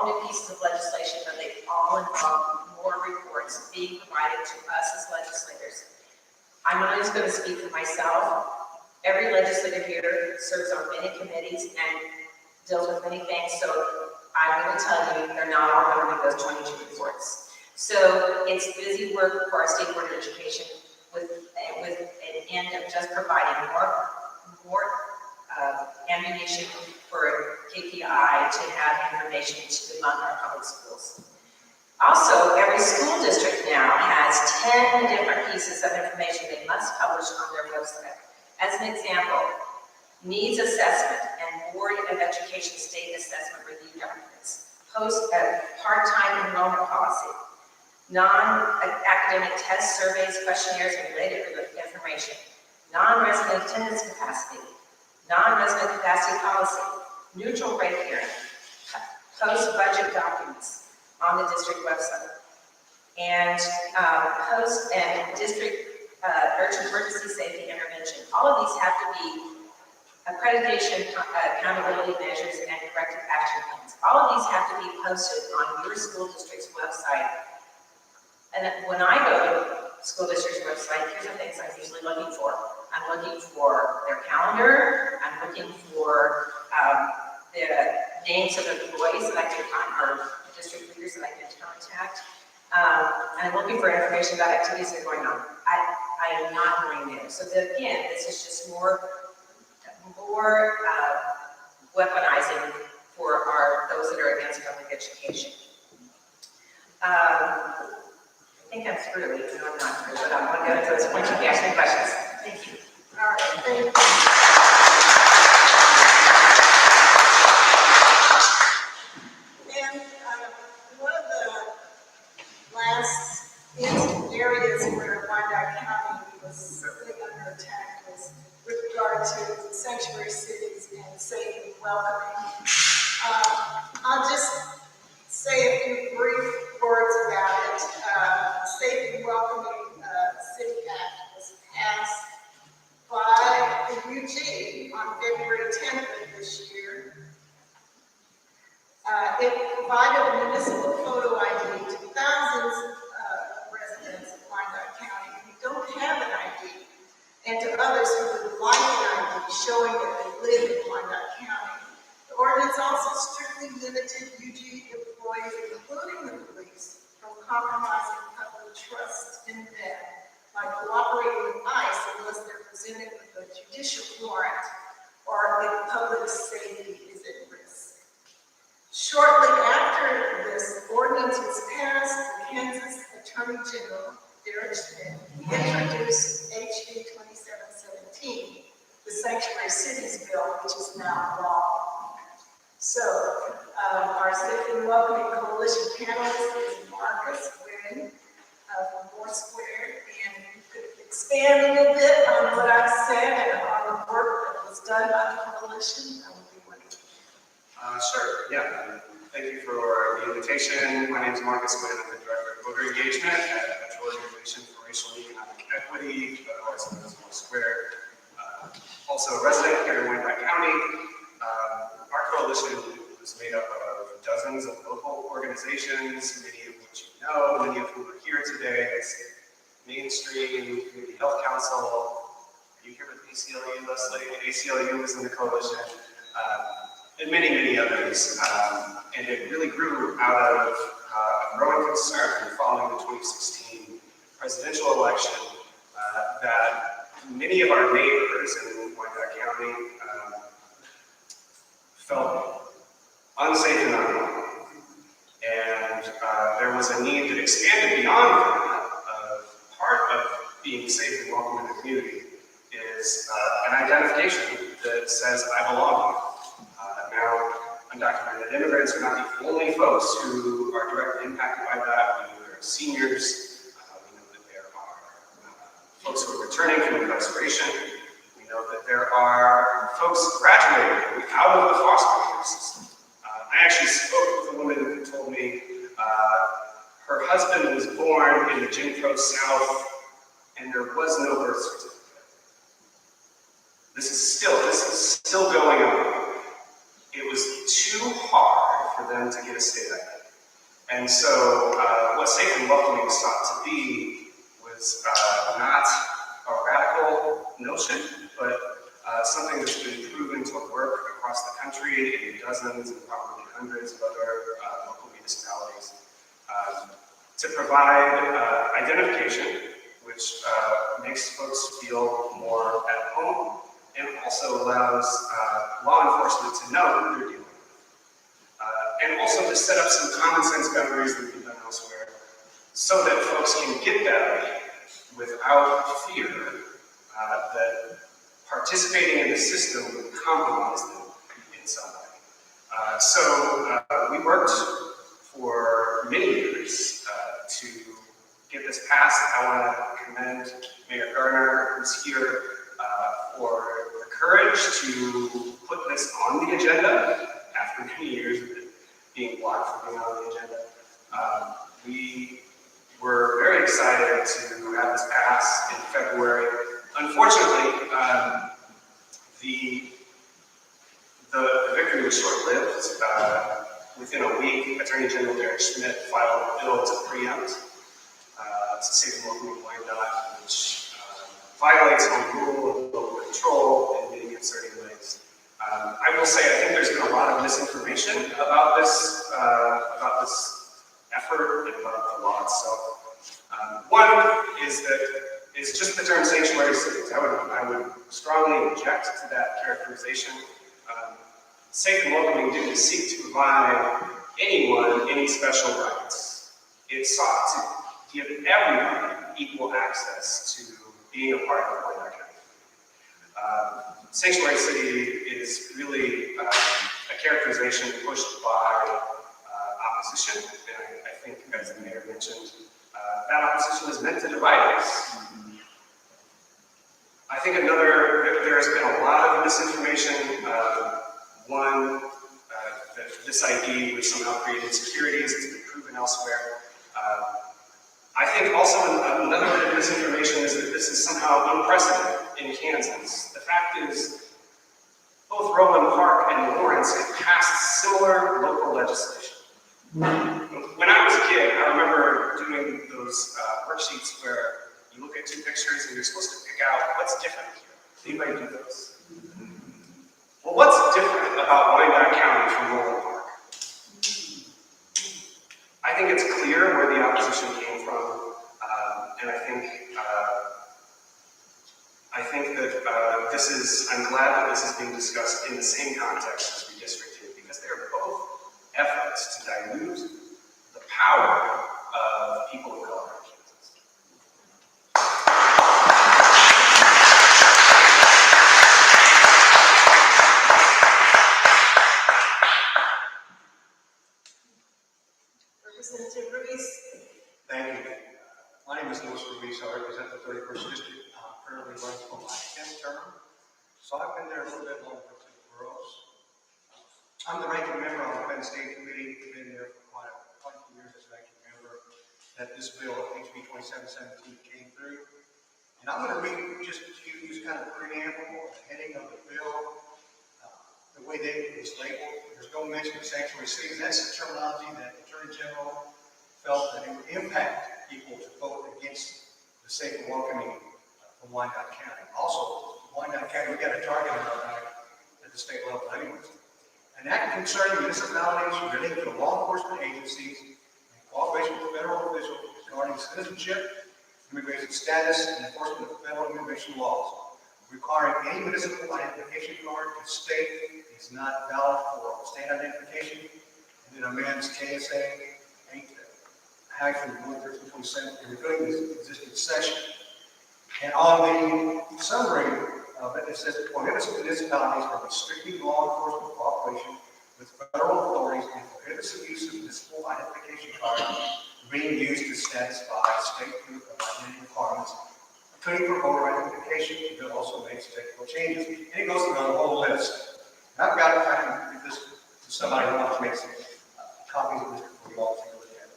new pieces of legislation, but they all involve more reports being provided to us as legislators. I'm not just going to speak for myself. Every legislator here serves on many committees and deals with many things, so I'm going to tell you they're not all going to be those 22 reports. So it's busy work for our State Board of Education with an end of just providing more ammunition for KPI to have information to among our public schools. Also, every school district now has 10 different pieces of information they must publish on their website. As an example, needs assessment and Board of Education state assessment review documents, part-time enrollment policy, non-academic test surveys, questionnaires, and related information, non-resident attendance capacity, non-resident capacity policy, neutral rate hearing, post-budget documents on the district website, and district urgent emergency safety intervention. All of these have to be accreditation, accountability measures, and corrective action plans. All of these have to be posted on your school district's website. And when I go to school district's website, here's the things I'm usually looking for. I'm looking for their calendar. I'm looking for the names of employees that I can contact, or district leaders that I can contact. And I'm looking for information about activities that are going on. I am not going there. So again, this is just more weaponizing for those that are against public education. education. I think I'm through, even though I'm not through, but I'm going to go into those points if you ask me questions. Thank you. All right, thank you. And one of the last areas where Wyandotte County was really under attack was with regard to sanctuary cities and safe and welcoming. I'll just say a few brief words about it. Safe and Welcoming City Act was passed by the UG on February 10th of this year. It provided a municipal photo ID to thousands of residents of Wyandotte County who don't have an ID, and to others who would like an ID showing that they live in Wyandotte County. The ordinance also strictly limited UG employees, including the police, from compromising public trust in them by cooperating with ICE unless they're presented with a judicial warrant or if public safety is at risk. Shortly after this ordinance was passed, the Kansas Attorney General, Derek Schmidt, introduced HB 2717, the Sanctuary Cities Bill, which is now law. So, our Safe and Welcoming Coalition panelist is Marcus Wynn from Foursquare, and you could expand a little bit on what I've said and on the work that was done by the coalition. That would be wonderful. Sure, yeah. Thank you for the invitation. My name is Marcus Wynn. I'm the Director of Voter Engagement at the Federal Organization for Racial and Economic Equity, also known as Foursquare. Also a resident here in Wyandotte County. Our coalition is made up of dozens of local organizations, many of which you know, many of whom are here today. It's Mainstream, Community Health Council. Are you here with ACLU, Leslie? ACLU is in the coalition. And many, many others. And it really grew out of a growing concern following the 2016 presidential election that many of our neighbors in Wyandotte County felt unsafe and unwelcome. And there was a need that expanded beyond that. Part of being safe and welcome in the community is an identification that says, I belong here. Now, undocumented immigrants are not the only folks who are directly impacted by that. We know there are seniors. We know that there are folks who are returning from incarceration. We know that there are folks graduating out of the foster care system. I actually spoke with a woman who told me her husband was born in the Jim Crow South and there was no birth certificate. This is still going on. It was too hard for them to get a state ID. And so what Safe and Welcoming sought to be was not a radical notion, but something that's been proven to work across the country in dozens and probably hundreds of other local municipalities to provide identification, which makes folks feel more at home and also allows law enforcement to know who they're dealing with. And also to set up some common sense boundaries that we've done elsewhere so that folks can get that ID without fear that participating in the system would compromise them in some way. So we worked for many years to get this passed. I want to commend Mayor Garner, who's here, for the courage to put this on the agenda after many years of it being blocked from being on the agenda. We were very excited to have this pass in February. Unfortunately, the victory was short-lived. Within a week, Attorney General Derek Schmidt filed a bill to preempt Safe and Welcoming Wyandotte, which violates home rule and local control in many concerning ways. I will say I think there's been a lot of misinformation about this effort and about the law itself. One is that it's just the term sanctuary cities. I would strongly object to that characterization. Safe and Welcoming didn't seek to provide anyone any special rights. It sought to give everyone equal access to being a part of Wyandotte County. Sanctuary city is really a characterization pushed by opposition, and I think, as the mayor mentioned, that opposition is meant to divide us. I think there has been a lot of misinformation. One, that this ID would somehow create insecurities. It's been proven elsewhere. I think also another bit of misinformation is that this is somehow unprecedented in Kansas. The fact is, both Roland Park and Lawrence have passed similar local legislation. When I was a kid, I remember doing those worksheets where you look at two pictures and you're supposed to pick out what's different. Anybody do those? Well, what's different about Wyandotte County from Roland Park? I think it's clear where the opposition came from, and I think that I'm glad that this is being discussed in the same context as redistricting, because they are both efforts to dilute the power of people of color in Kansas. Representative Ruiz. Thank you. My name is Louis Ruiz. I represent the 31st District. I'm currently running for my 10th term. So I've been there a little bit longer than Burroughs. I'm the ranking member on the Penn State Committee. I've been there for quite a few years as ranking member. That this bill, HB 2717, came through. And I'm going to read just to use kind of the preamble, the heading of the bill, the way that it was labeled. There's no mention of sanctuary cities. That's the terminology that the Attorney General felt that it would impact people to vote against the safe and welcoming from Wyandotte County. Also, Wyandotte County, we got a target on our back at the state level anyways. An act concerning municipalities relating to law enforcement agencies in cooperation with federal officials regarding citizenship, immigration status, and enforcement of federal immigration laws. Requiring any municipal identification card to state is not valid for state identification, and then amends KSA 8-113.7 repealing this existing section. And on the summary of it, it says it prohibits municipalities from restricting law enforcement cooperation with federal authorities and prohibits the use of municipal identification cards being used to satisfy state proof of identity requirements, including for voter identification. The bill also makes technical changes, and it goes through the whole list. And I've got I can give this to somebody who wants to make some copies of this for you all to look at.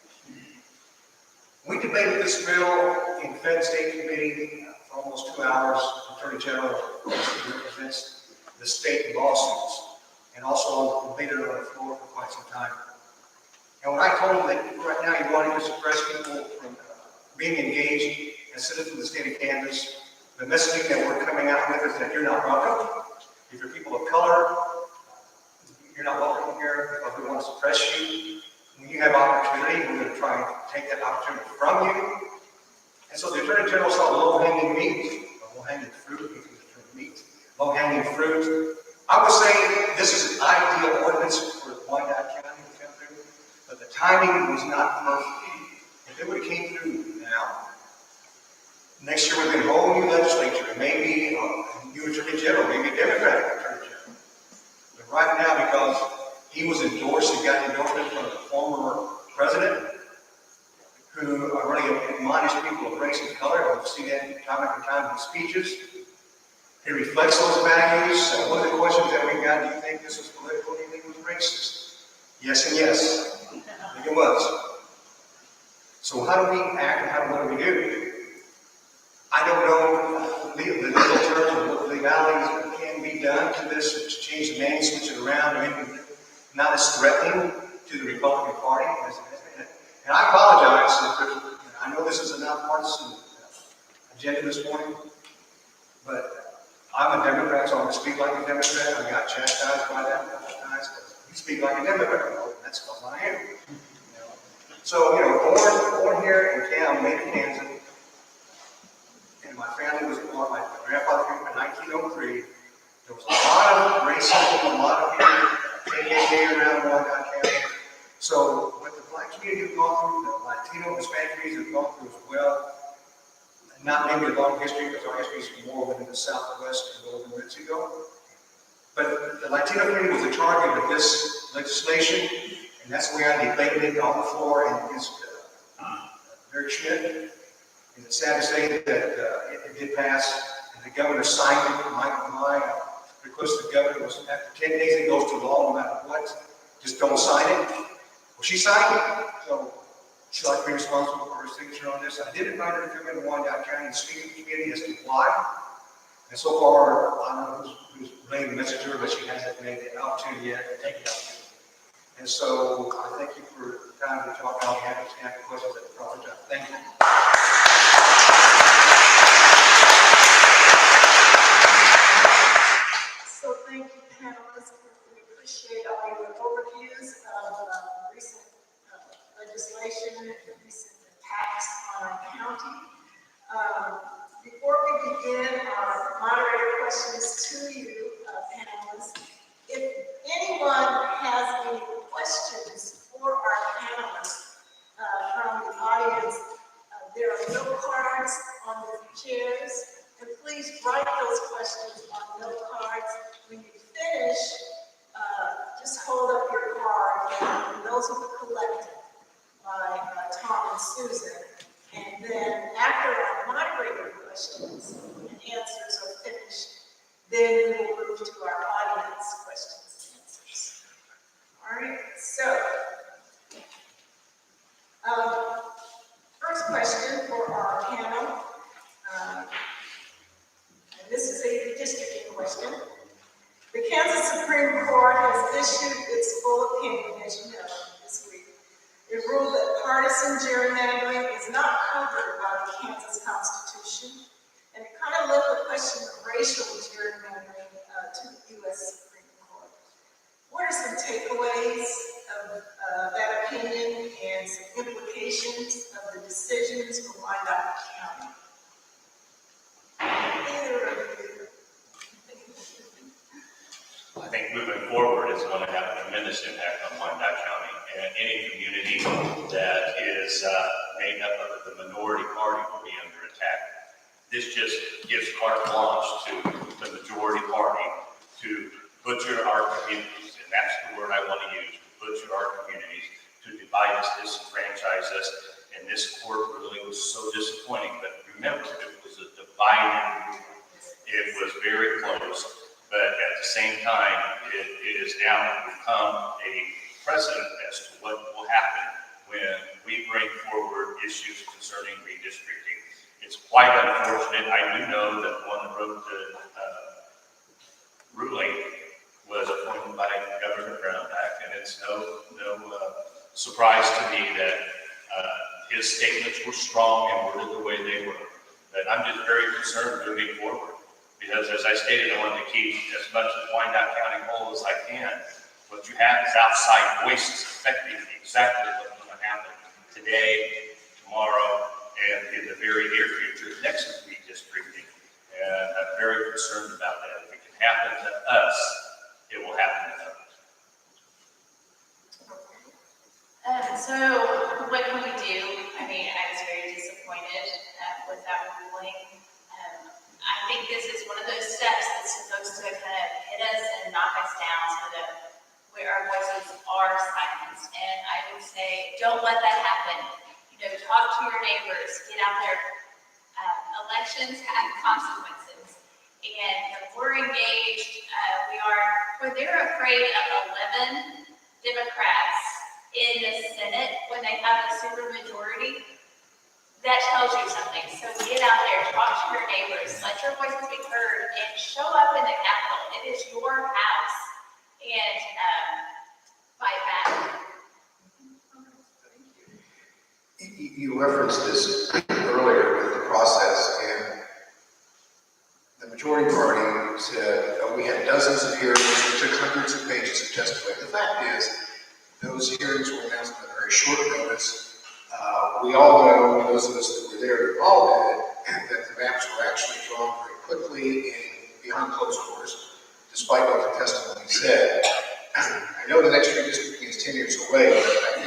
We debated this bill in Fed State Committee for almost 2 hours. The Attorney General represents the state lawsuits, and also debated it on the floor for quite some time. And when I told him that right now you wanted to suppress people from being engaged as citizens of the state of Kansas, the messaging that we're coming out with is that you're not welcome. If you're people of color, you're not welcome here because we want to suppress you. When you have opportunity, we're going to try and take that opportunity from you. And so the Attorney General saw low-hanging meat, or low-hanging fruit, low-hanging fruit. I would say this is an ideal ordinance for Wyandotte County to come through, but the timing was not perfect. If it would have came through now, next year we're going to hold a new legislature. It may be a new Attorney General, maybe a Democratic Attorney General. But right now, because he was endorsed and got endorsement from the former president, who really admonished people of race and color. We've seen that time after time in his speeches. He reflects those values. So one of the questions that we got, do you think this was political? Do you think it was racist? Yes and yes. I think it was. So how do we act and what do we do? I don't know the legal terms of what legalities can be done to this, to change the name, switch it around, and not as threatening to the Republican Party as it has been. And I apologize. I know this is a nonpartisan agenda this morning, but I'm a Democrat, so I'm going to speak like a Democrat. I got chastised by that a couple of times, but you speak like a Democrat. Well, that's because I am. So, born here in town, made in Kansas, and my family was born, my grandfather came in 1903. There was a lot of racism, a lot of people, KKK around Wyandotte County. So what the black community have gone through, the Latino and Hispanic communities have gone through as well, not maybe a long history, because our history is more within the Southwest and Northern Mexico. But the Latino community was the target of this legislation, and that's the way I debated it on the floor and against Eric Schmidt. And it's sad to say that it did pass, and the governor signed it. My request to the governor was after 10 days it goes to law no matter what, just don't sign it. Well, she signed it, so she'd like to be responsible for her signature on this. I did invite her to come into Wyandotte County and speak to the community as to why. And so far, I don't know who's relaying the message to her, but she hasn't made the opportunity yet to take the opportunity. And so I thank you for the time to talk. I'll be happy to answer questions at the proper time. Thank you. So thank you, panelists. We appreciate all your overviews of recent legislation and recent attacks on our county. Before we begin our moderator questions to you, panelists, if anyone has any questions for our panelists from the audience, there are note cards on the chairs, and please write those questions on note cards. When you finish, just hold up your card, and those will be collected by Tom and Susan. And then after our moderator questions and answers are finished, then we will move to our audience questions and answers. All right, so first question for our panel, and this is a redistricting question. The Kansas Supreme Court has issued its full opinion, as you know, this week. It ruled that partisan gerrymandering is not covered by the Kansas Constitution, and it kind of left the question of racial gerrymandering to the U.S. Supreme Court. What are some takeaways of that opinion and some implications of the decisions from Wyandotte County? Either of you. I think moving forward is going to have a tremendous impact on Wyandotte County, and any community that is made up of the minority party will be under attack. This just gives carte blanche to the majority party to butcher our communities, and that's the word I want to use, to butcher our communities, to divide us, disenfranchise us, and this court ruling was so disappointing. But remember, it was a divided ruling. It was very close. But at the same time, it is now become a precedent as to what will happen when we bring forward issues concerning redistricting. It's quite unfortunate. I do know that the one that wrote the ruling was appointed by Governor Brownback, and it's no surprise to me that his statements were strong and worded the way they were. But I'm just very concerned moving forward. Because as I stated, I wanted to keep as much of Wyandotte County whole as I can. What you have is outside voices affecting exactly what's going to happen today, tomorrow, and in the very near future, next redistricting. And I'm very concerned about that. If it can happen to us, it will happen to others. So what can we do? I mean, I was very disappointed with that ruling. I think this is one of those steps that's supposed to kind of hit us and knock us down so that our voices are silenced. And I would say, don't let that happen. You know, talk to your neighbors, get out there. Elections have consequences. And if we're engaged, when they're afraid of 11 Democrats in the Senate, when they have a supermajority, that tells you something. So get out there, talk to your neighbors, let your voices be heard, and show up in the Capitol. It is your house. And fight back. You referenced this earlier with the process, and the majority party said, we had dozens of hearings, we took hundreds of pages of testimony. The fact is, those hearings were announced on a very short notice. We all know, those of us that were there involved in it, that the maps were actually drawn very quickly and behind closed doors, despite what the testimony said. I know the next redistricting is 10 years away, but I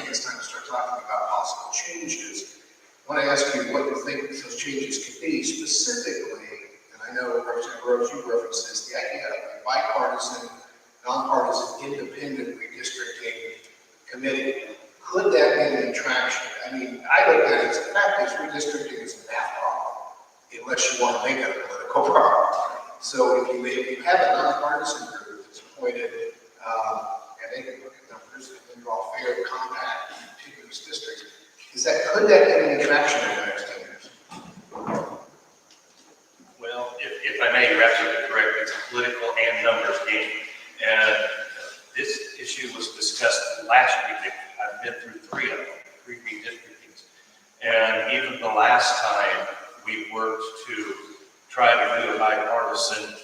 nonpartisan, independent redistricting committee. Could that be an attraction? I mean, I look at it as a fact is redistricting is a math problem, unless you want to make it a political problem. So if you have a nonpartisan group that's appointed, and they can look at numbers and draw fair, compact, contiguous districts, could that be an attraction in the next 10 years? Well, if I may, you're absolutely correct. It's a political and numbers game. And this issue was discussed last week. I've been through three redistrictings. And even the last time we worked to try to do a bipartisan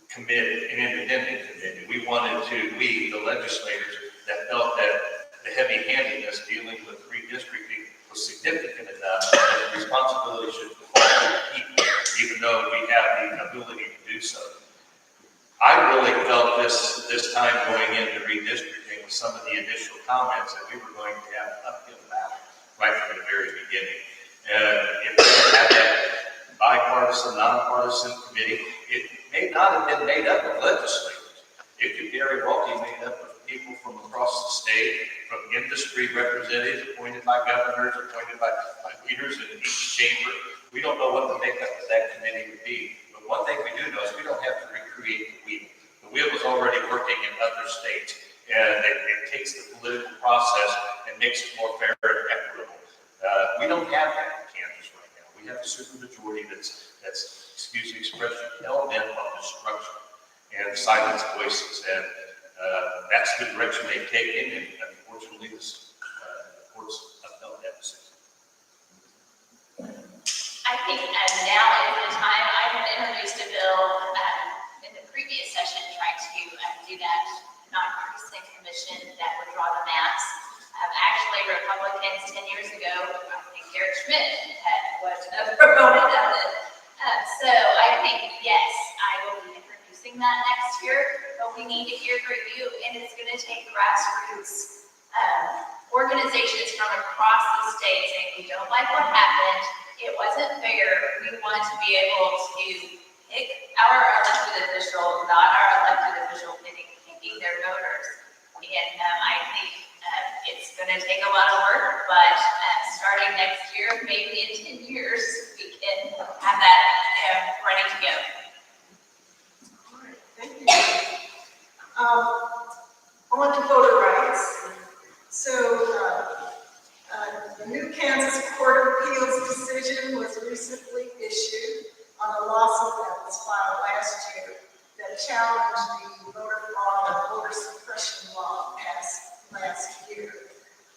committee, an independent committee. We, the legislators, that felt that the heavy-handedness dealing with redistricting was significant enough that the responsibility should fall to the people, even though we have the ability to do so. I really felt this time going into redistricting with some of the initial comments that we were going to have an uphill battle right from the very beginning. And if we had that bipartisan, nonpartisan committee, it may not have been made up of legislators. It could very well be made up of people from across the state, from industry representatives appointed by governors, appointed by leaders in each chamber. We don't know what the makeup of that committee would be. But one thing we do know is we don't have to recreate the wheel. The wheel is already working in other states, and it takes the political process and makes it more fair and equitable. We don't have that in Kansas right now. We have a supermajority that's excuse the expression, hell-bent on destruction and silence voices. And that's the direction they've taken, and unfortunately, this court's upheld that decision. I think now is the time. I had introduced a bill in the previous session trying to do that nonpartisan commission that would draw the maps. Actually, Republicans 10 years ago, I think Garrett Schmidt was a proponent of it. So I think, yes, I will be introducing that next year, but we need to hear from you, and it's going to take grassroots organizations from across the state saying, we don't like what happened, it wasn't fair, we want to be able to pick our elected official, not our elected official picking their voters. And I think it's going to take a lot of work, but starting next year, maybe in 10 years, we can have that ready to go. All right, thank you. On to voter rights. So the new Kansas Court of Appeals decision was recently issued on a lawsuit that was filed last year that challenged the voter fraud and voter suppression law passed last year.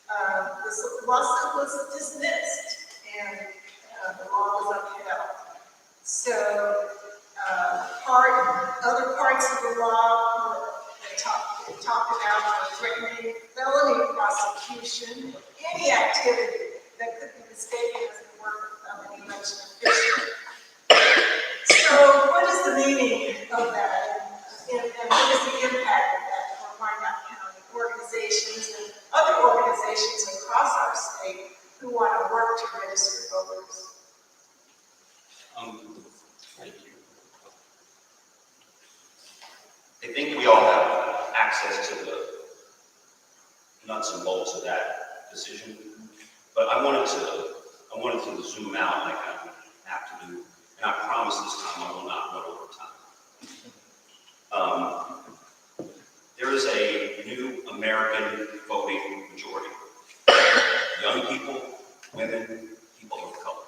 The lawsuit was dismissed and the law was upheld. So other parts of the law they talked about threatening felony prosecution of any activity that could be mistaken as the work of an election official. So what is the meaning of that, and what is the impact of that for Wyandotte County organizations and other organizations across our state who want to work to register voters? Thank you. I think we all have access to the nuts and bolts of that decision, but I wanted to zoom out like I have to do, and I promise this time I will not run over time. There is a new American voting majority. Young people, women, people of color.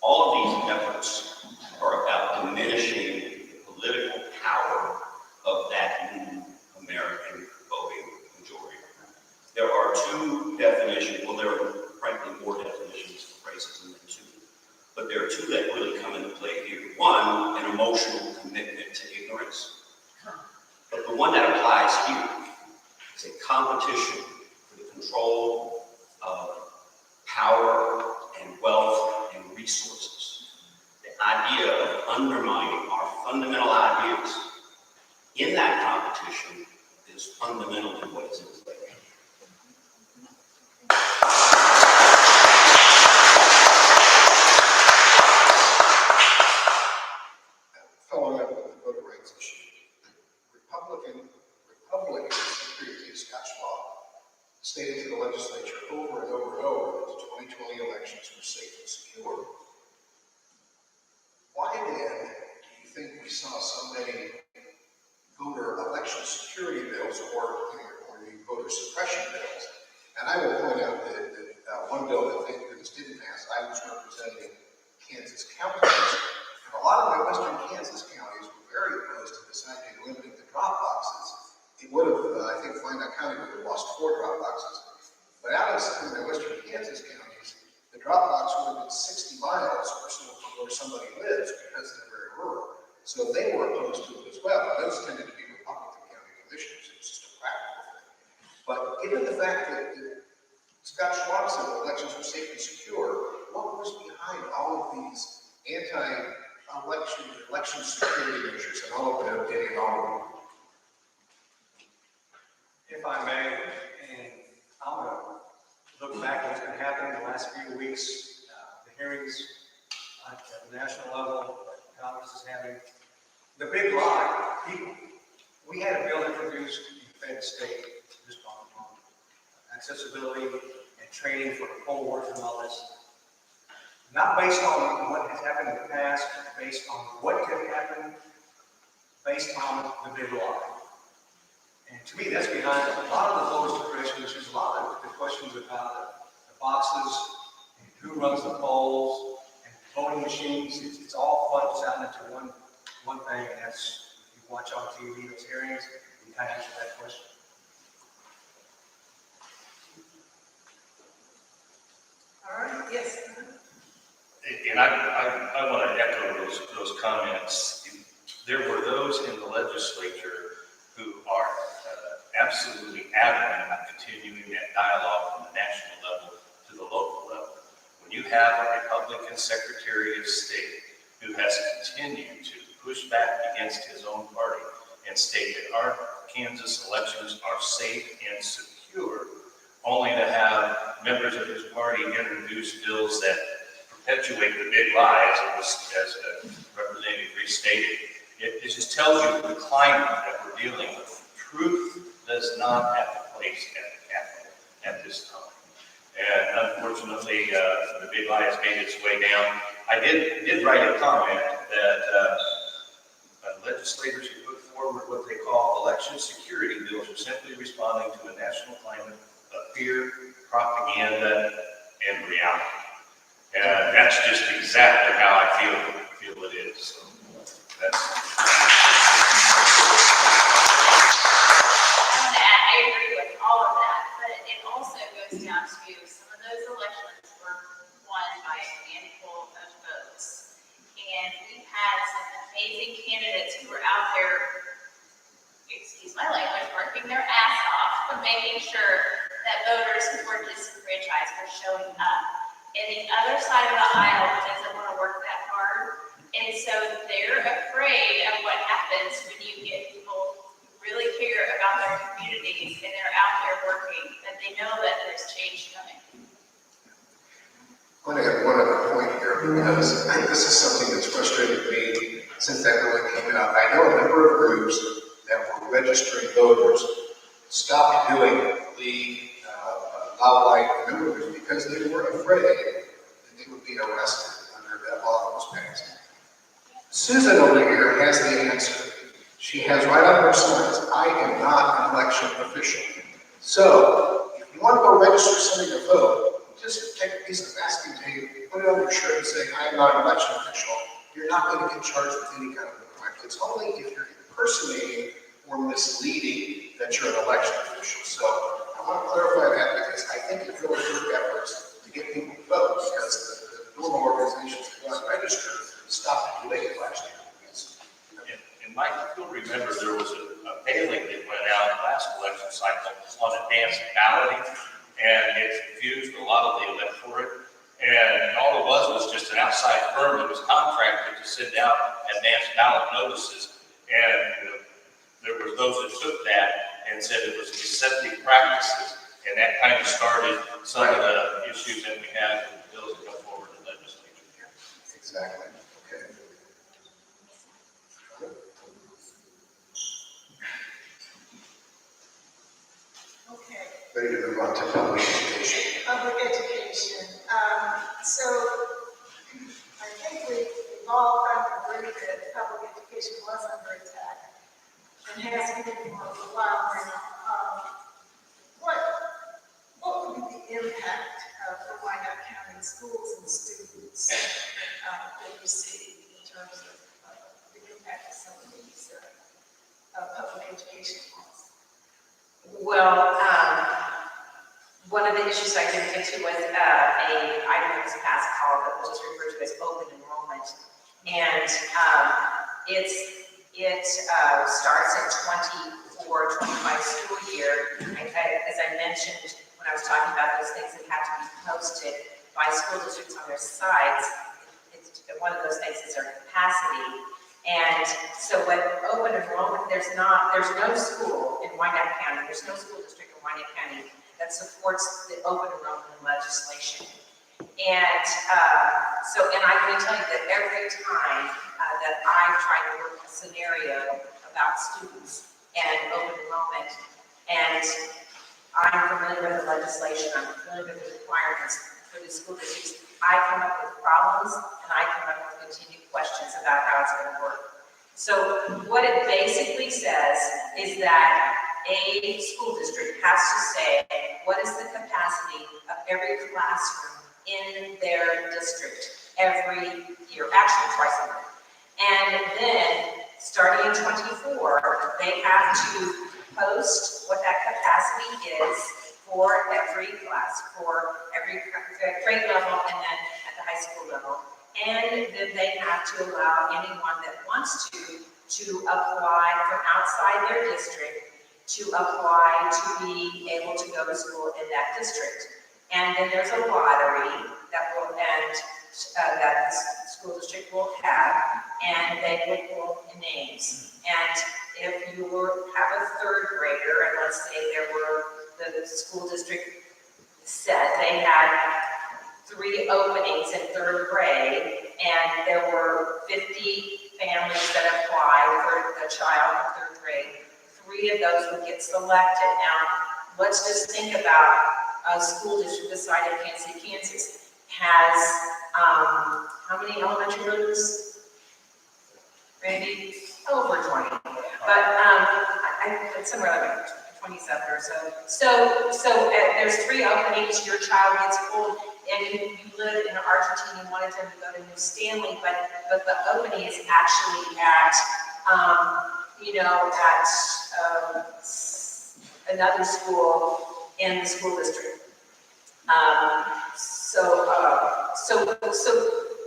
All of these efforts are about diminishing the political power of that new American voting majority. There are two definitions, well, there are frankly more definitions of racism than two, but there are two that really come into play here. One, an emotional commitment to ignorance, but the one that applies here is a competition for the control of power and wealth and resources. The idea of undermining our fundamental ideas in that competition is fundamental to what is in play. Following up with the voter this issue. Republican Secretary Scott Schwab stated to the legislature over and over and over that the 2020 elections were safe and secure. Why then do you think we saw so many voter election security bills or the voter suppression bills? And I will point out that one bill that this didn't pass, I was representing Kansas counties, and a lot of my western Kansas counties were very opposed to this idea of limiting the drop boxes. It would have, I think Wyandotte County would have lost 4 drop boxes. But out of some of the western Kansas counties, the drop box would have been 60 miles or so from where somebody lives because they're very rural. So they were opposed to it as well. And those tended to be Republican county commissioners. It was just a practical thing. But given the fact that Scott Schwab said elections were safe and secure, what was behind all of these election security measures? And I'll open it up to any and all of them. If I may, and I'm going to look back at what's been happening the last few weeks, the hearings at the national level that Congress is having. The big lie, we had a bill introduced in the Fed state just on accessibility and training for poll workers and all this. Not based on what has happened in the past, but based on what could happen based on the big lie. And to me, that's behind a lot of the voter suppression issues, a lot of the questions about the boxes, and who runs the polls, and voting machines. It's all fudged out into one thing, and that's, if you watch on TV, those hearings, you kind of answer that question. All right, yes. And I want to echo those comments. There were those in the legislature who are absolutely adamant about continuing that dialogue from the national level to the local level. When you have a Republican Secretary of State who has continued to push back against his own party and state that our Kansas elections are safe and secure, only to have members of his party introduce bills that perpetuate the big lie, as Representative Ruiz stated, it just tells you the climate that we're dealing with. Truth does not have a place at the Capitol at this time. And unfortunately, the big lie has made its way down. I did write a comment that legislators who put forward what they call election security bills are simply responding to a national climate of fear, propaganda, and reality. And that's just exactly how I feel it is. So that's. I agree with all of that, but it also goes down to some of those elections were won by a handful of votes. And we've had some amazing candidates who were out there, excuse my language, working their ass off, but making sure that voters who were disenfranchised were showing up. And the other side of the aisle doesn't want to work that hard. And so they're afraid of what happens when you get people who really care about their communities and they're out there working, that they know that there's change coming. I want to add one other point here, because I think this is something that's frustrated me since that really came out. I know a number of groups that were registering voters stopped doing the Light, a number of groups, because they were afraid that they would be arrested under that law that was passed. Susan over here has the answer. She has right on her signs, I am not an election official. So, if you want to go register somebody to vote, just take a piece of masking tape, put it on your shirt and say, I am not an election official. You're not going to get charged with any kind of a crime. It's only if you're impersonating or misleading that you're an election official. So, I want to clarify that because I think it really took efforts to get people to vote, because the normal organizations that got registered stopped doing it last year. And Mike, you'll remember there was a mailing that went out last election cycle on advanced balloting, and it confused a lot of the electorate. And all it was just an outside firm that was contracted to send out advanced ballot notices. And there were those that took that and said it was deceptive practices, and that kind of started some of the issues that we had with the bills that go forward in the legislature. Exactly. Okay. move on to public education. Public education. So I think we've all come to agree that public education was under attack and has been for a while now. What would be the impact for Wyandotte County schools and students that you see in terms of the impact of some of these public education laws? Well, one of the issues I didn't get to was a item that was passed called that was just referred to as open enrollment. And it starts in 24-25 school year. As I mentioned, when I was talking about those things that have to be posted by school districts on their sites, one of those things is their capacity. And so with open enrollment, there's no school in Wyandotte County, there's no school district in Wyandotte County that supports the open enrollment legislation. And and I'm going to tell you that every time that I've tried to work a scenario about students and open enrollment, and I'm familiar with the legislation, I'm familiar with the requirements for the school districts, I come up with problems and I come up with continued questions about how it's going to work. So what it basically says is that a school district has to say what is the capacity of every classroom in their district every year, actually twice a year. And then starting in 24, they have to post what that capacity is for every class, for every grade level, and then at the high school level. And then they have to allow anyone that wants to apply from outside their district to apply to be able to go to school in that district. And then there's a lottery that will that the school district will have, and they will pull names. And if you have a third grader, and let's say the school district said they had 3 openings in third grade, and there were 50 families that applied for the child in third grade, 3 of those would get selected. Now, let's just think about a school district the size of Kansas City, Kansas, has how many elementary rooms? Maybe over 20, but I think somewhere like 27 or so. So there's 3 openings. Your child gets pulled, and you live in Argentina. You wanted them to go to New Stanley, but the opening is actually at another school in the school district.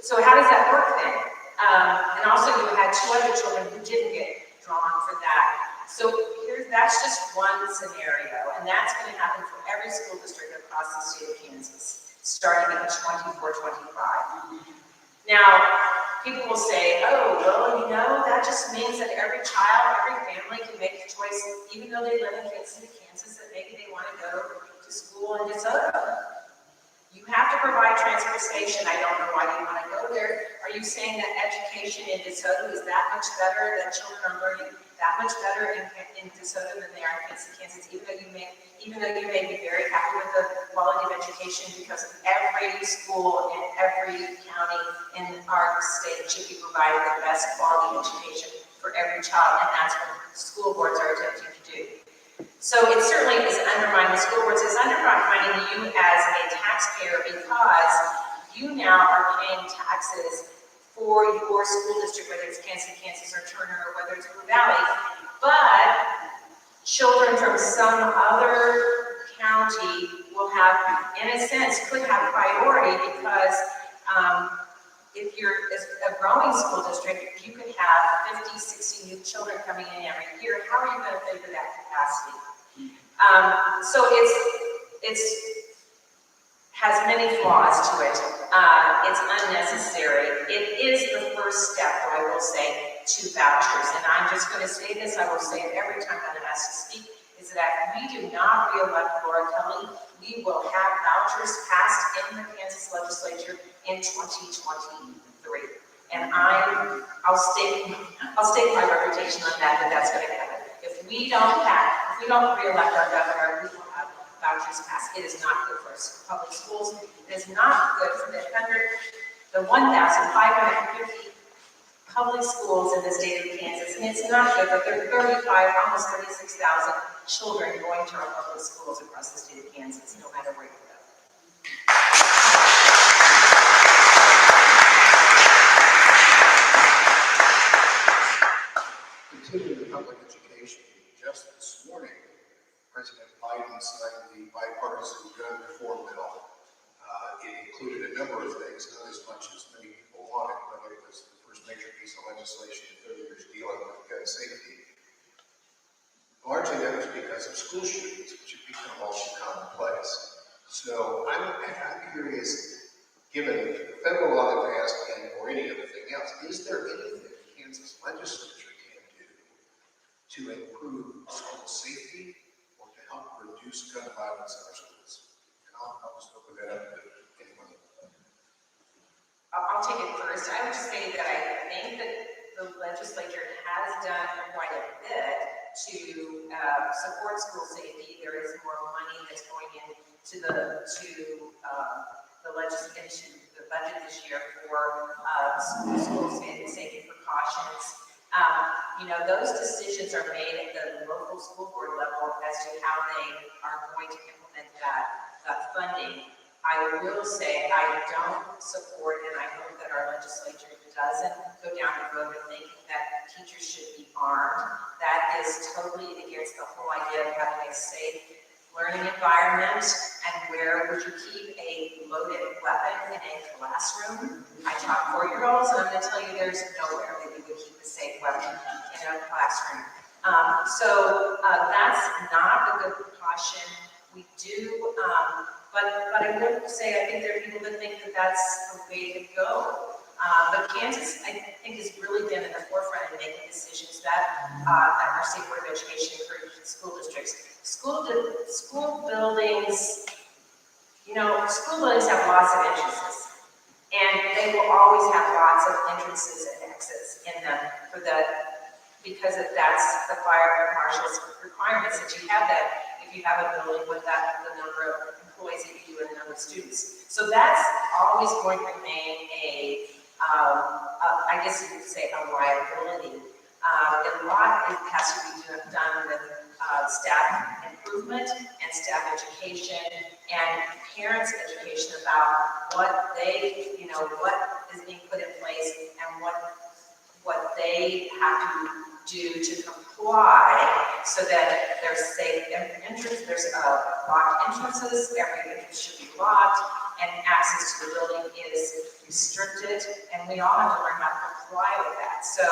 So how does that work then? And also you had 2 other children who didn't get drawn for that. So that's just one scenario, and that's going to happen for every school district across the state of Kansas, starting in 24-25. Now, people will say, oh, well, that just means that every child, every family can make the choice, even though they live in Kansas City, Kansas, that maybe they want to go to school in DeSoto. You have to provide transportation. I don't know why you want to go there. Are you saying that education in DeSoto is that much better, that children are learning that much better in DeSoto than they are in Kansas, even though you may be very happy with the quality of education, because every school in every county in our state should be providing the best quality education for every child, and that's what school boards are attempting to do. So it certainly is undermining the school boards. It's undermining you as a taxpayer, because you now are paying taxes for your school district, whether it's Kansas City, Kansas, or Turner, or whether it's Blue Valley. But children from some other county will have, in a sense, could have priority, because if you're a growing school district, you could have 50, 60 new children coming in every year. How are you going to pay for that capacity? So it's has many flaws to it. It's unnecessary. It is the first step, I will say, to vouchers. And I'm just going to say this, I will say it every time I'm asked to speak, is that if we do not re-elect Laura Kelly, we will have vouchers passed in the Kansas legislature in 2023. And I'll stake my reputation on that that's going to happen. If we don't re-elect our governor, we will have vouchers passed. It is not good for public schools. It is not good for the 1,550 public schools in the state of Kansas, and it's not good for almost 36,000 children going to our public schools across the state of Kansas, no matter where you go. Continuing the public education, just this morning, President Biden signed the bipartisan gun reform bill. It included a number of things, not as much as many people wanted, but it was the first major piece of legislation in 30 years dealing with gun safety. Largely that was because of school shootings, which have become all too commonplace. So I'm curious, given the federal law that passed and or any other thing else, is there anything the Kansas legislature can do to improve school safety or to help reduce gun violence in our schools? And I'll just open that up to anyone. I'll take it first. I would just say that I think that the legislature has done quite a bit to support school safety. There is more money that's going into the budget this year for school safety precautions. Those decisions are made at the local school board level as to how they are going to implement that funding. I will say I don't support, and I hope that our legislature doesn't go down the road of thinking that teachers should be armed. That is totally against the whole idea of having a safe learning environment. And where would you keep a loaded weapon in a classroom? I taught 4-year-olds, and I'm going to tell you there's nowhere that you would keep a safe weapon in a classroom. So that's not a good precaution. We do, but I would say I think there are people that think that that's the way to go. But Kansas, I think, has really been in the forefront of making decisions that our state board of education encourages school districts. School buildings, school buildings have lots of entrances, and they will always have lots of entrances and exits in them because that's the fire marshal's requirements that you have that if you have a building with the number of employees that you do and the number of students. So that's always going to remain I guess you could say a liability. A lot has to be done with staff improvement and staff education and parents' education about what what is being put in place and what they have to do to comply so that there's safe entrance, there's locked entrances, every entrance should be locked, and access to the building is restricted, and we all have to learn how to comply with that. So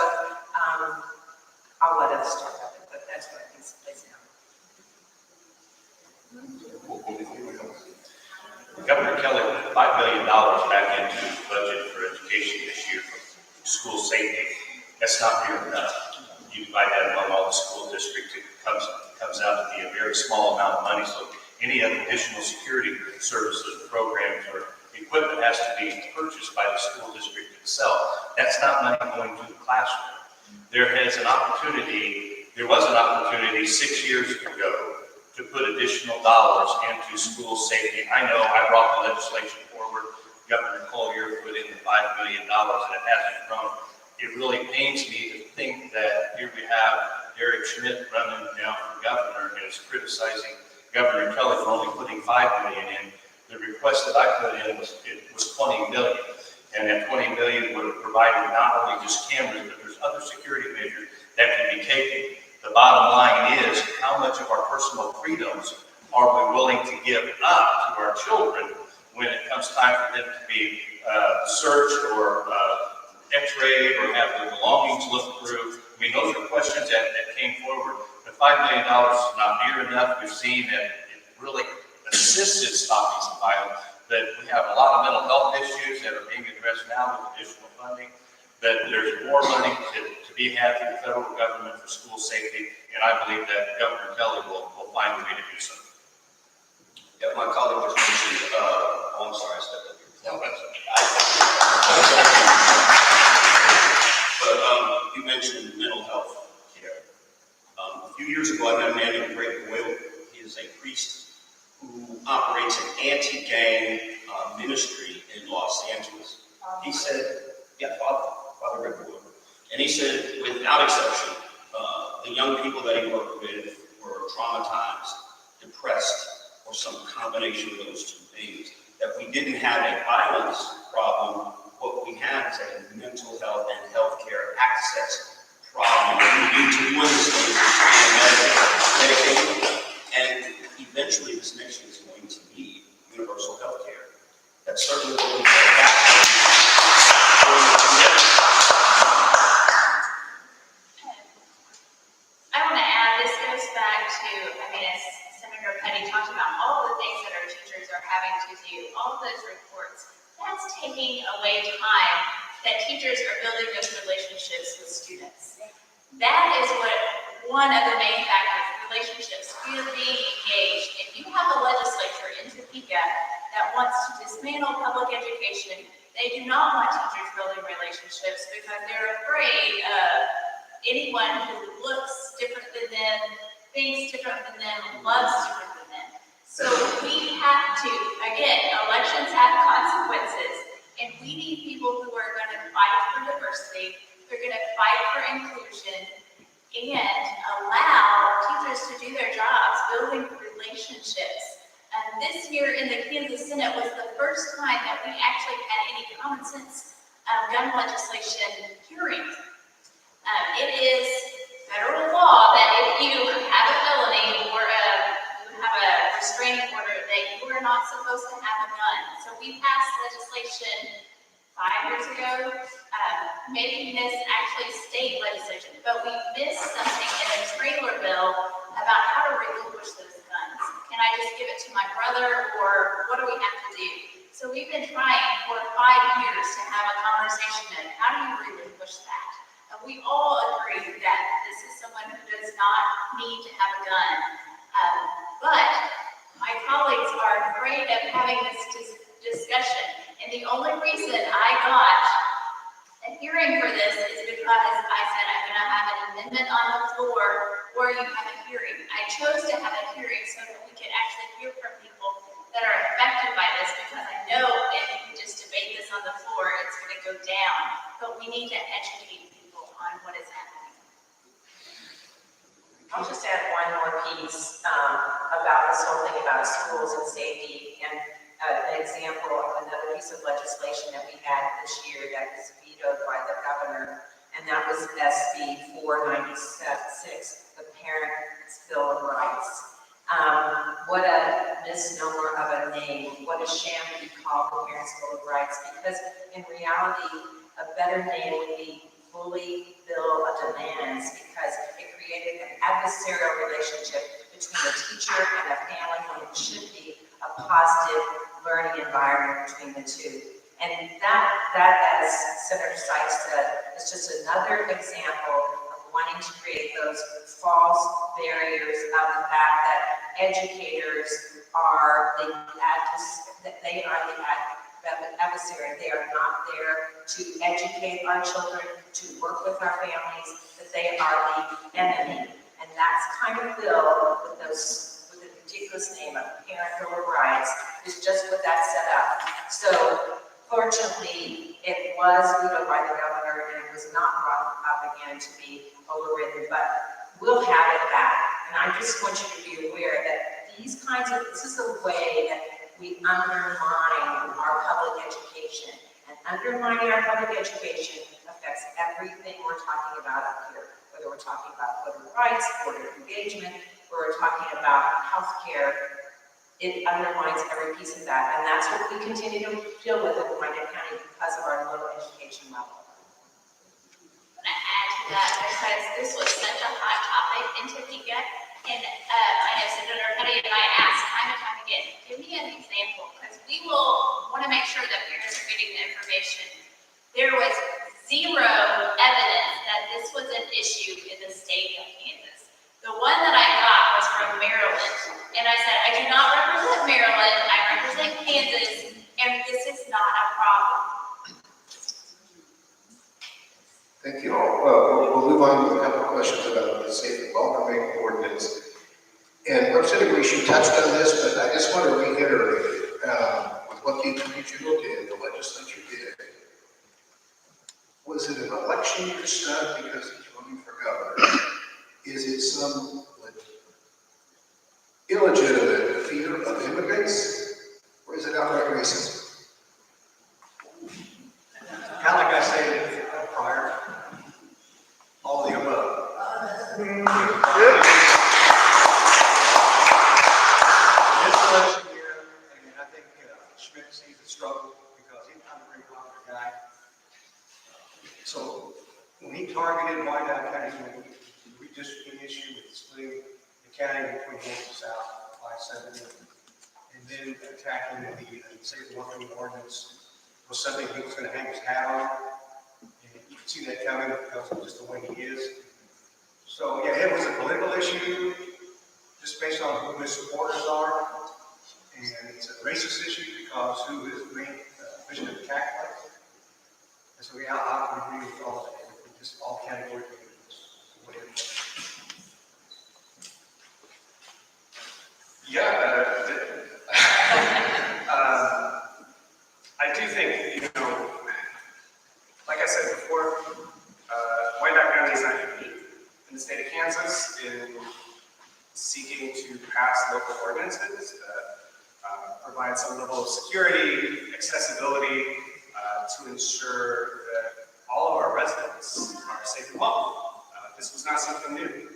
I'll let others talk about it, but that's what I think is place now. Governor Kelly put $5 million back into the budget for education this year for school safety. That's not near enough. You divide that among all the school districts, it comes out to be a very small amount of money. So any additional security services, programs, or equipment has to be purchased by the school district itself. That's not money going to the classroom. There was an opportunity 6 years ago to put additional dollars into school safety. I know I brought the legislation forward. Governor Collier put in the $5 million, and it hasn't grown. It really pains me to think that here we have Eric Schmidt running now for governor and is criticizing Governor Kelly for only putting $5 million in. The request that I put in was $20 million, and that $20 million would have provided not only just cameras, but there's other security measures that can be taken. The bottom line is, how much of our personal freedoms are we willing to give up to our children when it comes time for them to be searched or x-rayed or have their belongings looked through? I mean, those are questions that came forward. The $5 million is not near enough. We've seen that it really assisted stopping some violence, but we have a lot of mental health issues that are being addressed now with additional funding, that there's more money to be had through the federal government for school safety, and I believe that Governor Kelly will find a way to do so. Yeah, my colleague just mentioned, I'm sorry, I stepped up here. No, that's okay. But you mentioned mental health care. A few years ago, I met a man named Rep Louis Ruiz. He is a priest who who operates an anti-gang ministry in Los Angeles. He said, yeah, Father Rep Louis. And he said, without exception, the young people that he worked with were traumatized, depressed, or some combination of those two things. That we didn't have a violence problem. What we have is a mental health and healthcare access problem. We need to do this thing medication, and eventually this nation is going to need universal healthcare. That's certainly what we said back I want to add, this goes back to, as Senator Pettey talked about, all the things that our teachers are having to do, all of those reports, that's taking away time that teachers are building those relationships with students. That is one of the main factors, relationships, being engaged. If you have a legislature in Topeka that wants to dismantle public education, they do not want teachers building relationships because they're afraid of anyone who looks different than them, thinks different than them, loves different than them. So we have to, again, elections have consequences, and we need people who are going to fight for diversity, they're going to fight for inclusion, and allow teachers to do their jobs, building relationships. This year in the Kansas Senate was the first time that we actually had any common sense gun legislation hearings. It is federal law that if you have a felony or you have a restraining order, that you are not supposed to have a gun. So we passed legislation 5 years ago, making this actually state legislation, but we missed something in a trailer bill about how to relinquish those guns. Can I just give it to my brother, or what do we have to do? So we've been trying for 5 years to have a conversation on how do you relinquish that? And we all agree that this is someone who does not need to have a gun. But my colleagues are afraid of having this discussion. And the only reason I got a hearing for this is because I said I'm going to have an amendment on the floor or you have a hearing. I chose to have a hearing so that we could actually hear from people that are affected by this, because I know if we just debate this on the floor, it's going to go down. But we need to educate people on what is happening. I'll just add one more piece about this whole thing about schools and safety, and an example of another piece of legislation that we had this year that was vetoed by the governor, and that was SB 496, the Parents' Bill of Rights. What a misnomer of a name. What a sham to be called the Parents' Bill of Rights, because in reality, a better name would be Fully Bill of Demands, because it created an adversarial relationship between a teacher and a family when it should be a positive learning environment between the two. And that, as Senator Sykes said, is just another example of wanting to create those false barriers of the fact that educators are the adversary. They are not there to educate our children, to work with our families, that they are the enemy. And that's kind of bill with the ridiculous name of Parent Bill of Rights is just what that set up. So fortunately, it was vetoed by the governor and it was not brought up again to be overridden, but we'll have it back. And I just want you to be aware that this is the way that we undermine our public education. And undermining our public education affects everything we're talking about up here, whether we're talking about voter rights, voter engagement, or we're talking about healthcare. It undermines every piece of that. And that's what we continue to deal with in Wyandotte County because of our low education level. I'm going to add to that because this was such a hot topic in Topeka. And I know Senator Pettey and I asked time and time again, give me an example, because we will want to make sure that parents are getting the information. There was zero evidence that this was an issue in the state of Kansas. The one that I got was from Maryland. And I said, I do not represent Maryland, I represent Kansas, and this is not a problem. Thank you all. We'll move on with a couple of questions about the safe and welcoming ordinance. And Representative Ruiz, you touched on this, but I just want to reiterate, with what the Attorney General did, the legislature did. Was it an election year stunt because he's running for governor? Is it some illegitimate fear of immigrants? Or is it outright racism? Kind of like I said prior, all of the above. This election year, and I think Schmidt sees the struggle because he's not a very popular guy. So when he targeted Wyandotte County, we just an issue with splitting the county between north and south by 7, and then attacking the safe working ordinance was something he was going to hang his hat on. And you can see that coming because of just the way he is. So yeah, it was a political issue, just based on who his supporters are, and it's a racist issue because who is the main vision of the tax place. And so yeah, I would agree with all of that. Just all categories. Yeah, I do think, like I said before, Wyandotte County is not unique in the state of Kansas in seeking to pass local ordinances that provide some level of security, accessibility, to ensure that all of our residents are safe and well. This was not something new.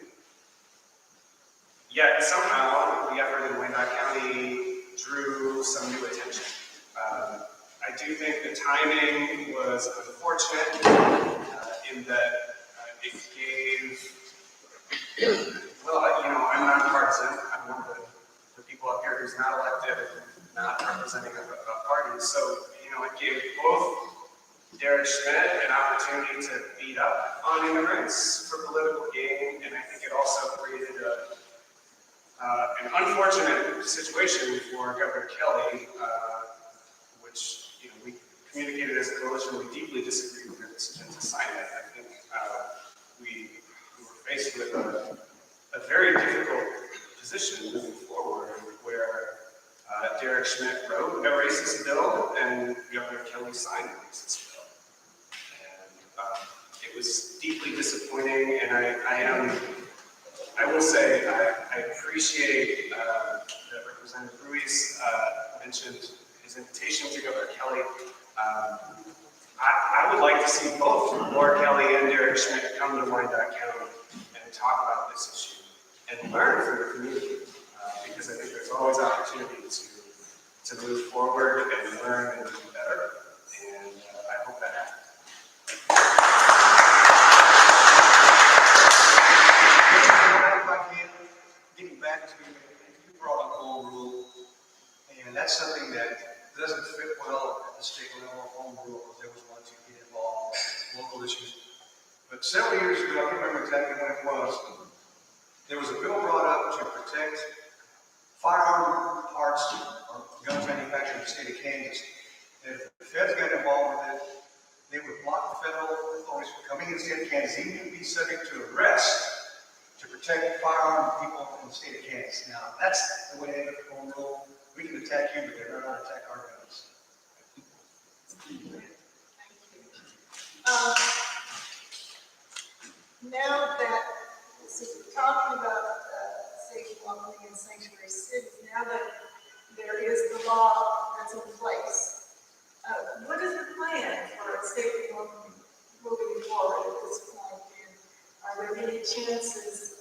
Yet somehow the effort in Wyandotte County drew some new attention. I do think the timing was unfortunate in that it gave, well, I'm not partisan. I'm one of the people up here who's not elected, not representing a party. So, it gave both Derek Schmidt an opportunity to beat up on immigrants for political gain, and I think it also created an unfortunate situation for Governor Kelly, which we communicated as a coalition. We deeply disagreed with her decision to sign it. I think we were faced with a very difficult position moving forward, where Derek Schmidt wrote a racist bill and Governor Kelly signed a racist bill. And it was deeply disappointing, and I will say, I appreciate that Representative Ruiz mentioned his invitation to Governor Kelly. I would like to see both Laura Kelly and Derek Schmidt come to Wyandotte County and talk about this issue and learn from the community, because I think there's always opportunity to move forward and learn and do better, and I hope that happens. Getting back to, you brought up home rule, and that's something that doesn't fit well at the state level, home rule, because there was one to get involved in local issues. But several years ago, I can't remember exactly when it was, there was a bill brought up to protect firearm parts or guns manufactured in the state of Kansas. And if the feds got involved with it, they would block the federal authorities from coming in the state of Kansas, even be subject to arrest to protect firearm people in the state of Kansas. Now, that's the way they look at home rule. We can attack you, but they're not going to attack our guns. Now that, since we're talking about safe, welcoming, and sanctuary cities, now that there is the law that's in place, what is the plan for safe and welcoming moving forward at this point? And are there any chances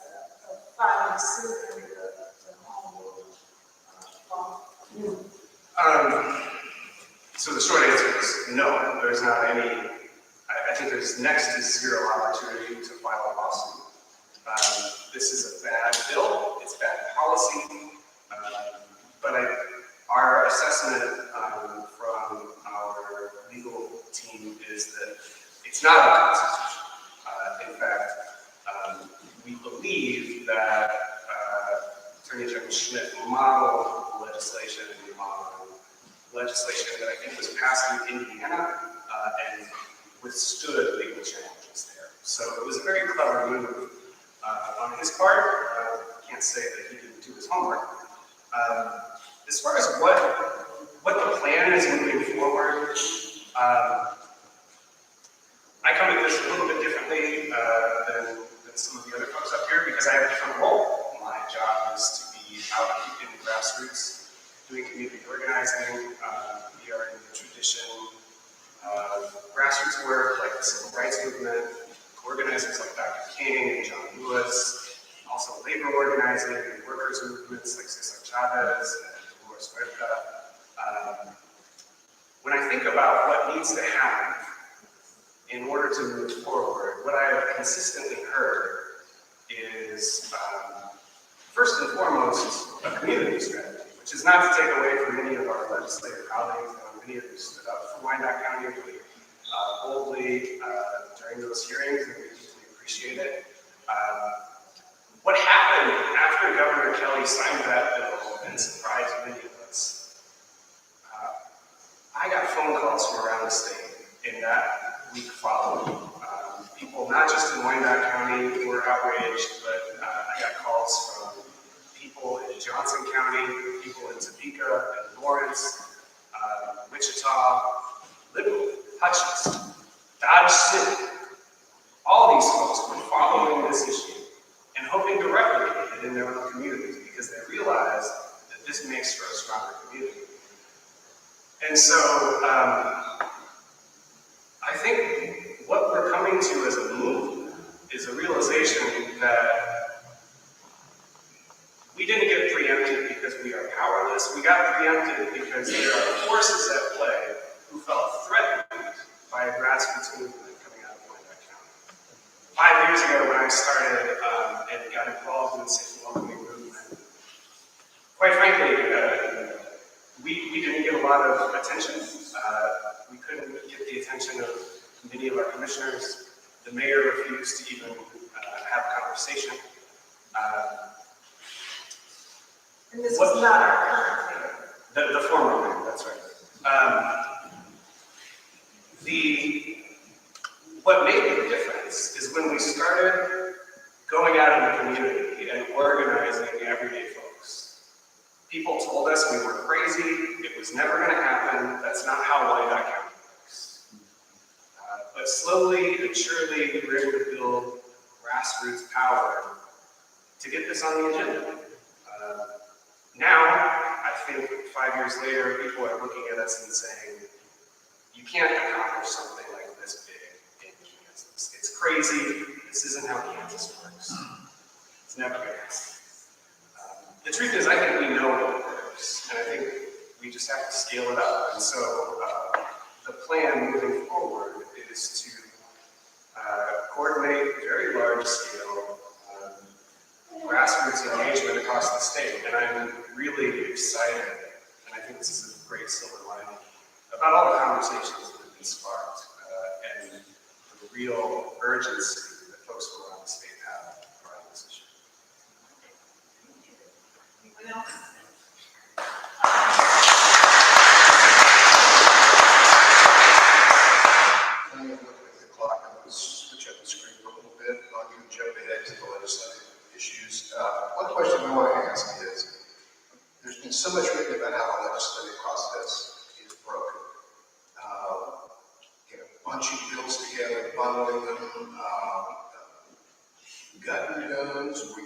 of filing suit under the home rule law? So the short answer is no, there's not any. I think there's next to zero opportunity to file a lawsuit. This is a bad bill, it's bad policy, but our assessment from our legal team is that it's not unconstitutional. In fact, we believe that Attorney General Schmidt modeled legislation that I think was passed in Indiana and withstood legal challenges there. So it was a very clever move on his part. Can't can't say that he didn't do his homework. As far as what the plan is moving forward, I come at this a little bit differently than some of the other folks up here because I have a different role. My job is to be out in the grassroots, doing community organizing. We are in the tradition of grassroots work like the civil rights movement, organizers like Dr. King and John Lewis, also labor organizing and workers' movements like Cesar Chavez and Dolores Huerta. When I think about what needs to happen in order to move forward, what I have consistently heard is, first and foremost, a community strategy, which is not to take away from many of our legislative colleagues. Many of you stood up for Wyandotte County really boldly during those hearings, and we deeply appreciate it. What happened after Governor Kelly signed that bill and surprised many of us, I got phone calls from around the state in that week following. People, not just in Wyandotte County, were outraged, but I got calls from people in Johnson County, people in Topeka and Lawrence, Wichita, Liberal, Hutchins, Dodge City. All these folks were following this issue and hoping to replicate it in their own communities because they realized that this makes for a stronger community. And so I think what we're coming to as a movement is a realization that we didn't get preempted because we are powerless. We got preempted because there are forces at play who felt threatened by a grassroots movement coming out of Wyandotte County. 5 years ago when I started and got involved in the safe and welcoming movement, quite frankly, we didn't get a lot of attention. We couldn't get the attention of many of our commissioners. The mayor refused to even have a conversation. And this was not our current mayor. The former mayor, that's right. What made the difference is when we started going out in the community and organizing everyday folks. People told us we were crazy, it was never going to happen, that's not how Wyandotte County works. But slowly and surely we were able to build grassroots power to get this on the agenda. Now, I think 5 years later, people are looking at us and saying, you can't accomplish something like this big in Kansas. It's crazy. This isn't how Kansas works. It's never going to happen. The truth is, I think we know what works, and I think we just have to scale it up. And so the plan moving forward is to coordinate very large-scale grassroots engagement across the state, and I'm really excited, and I think this is a great silver lining, about all the conversations that have been sparked, and the real urgency that folks around the state have around this issue. Anyone else? I'm going to look at the clock and switch up the screen for a little bit. I'll jump ahead to the legislative issues. One question I want to ask is, there's been so much written about how the legislative process is broken. Get a bunch of bills together, bundling them, gutting guns, we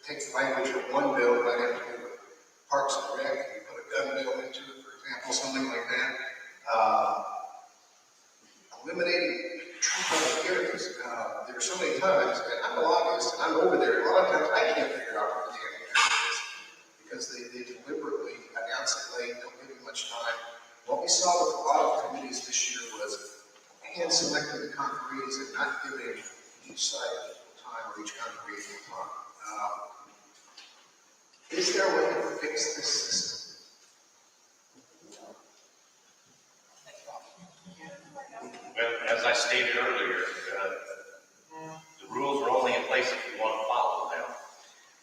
take the language of one bill, might have to do with Parks and Rec, and put a gun bill into it, for example, something like that. Eliminating true public hearings. There are so many times, and I'm a lobbyist, and I'm over there, a lot of times I can't figure out what the damn hearing is, because they deliberately announce it late, don't give it much time. What we saw with a lot of committees this year was hand-selecting the conferees and not giving each side equal time or each conferee equal time. Is there a way to fix this system? Well, as I stated earlier, the rules are only in place if you want to follow them.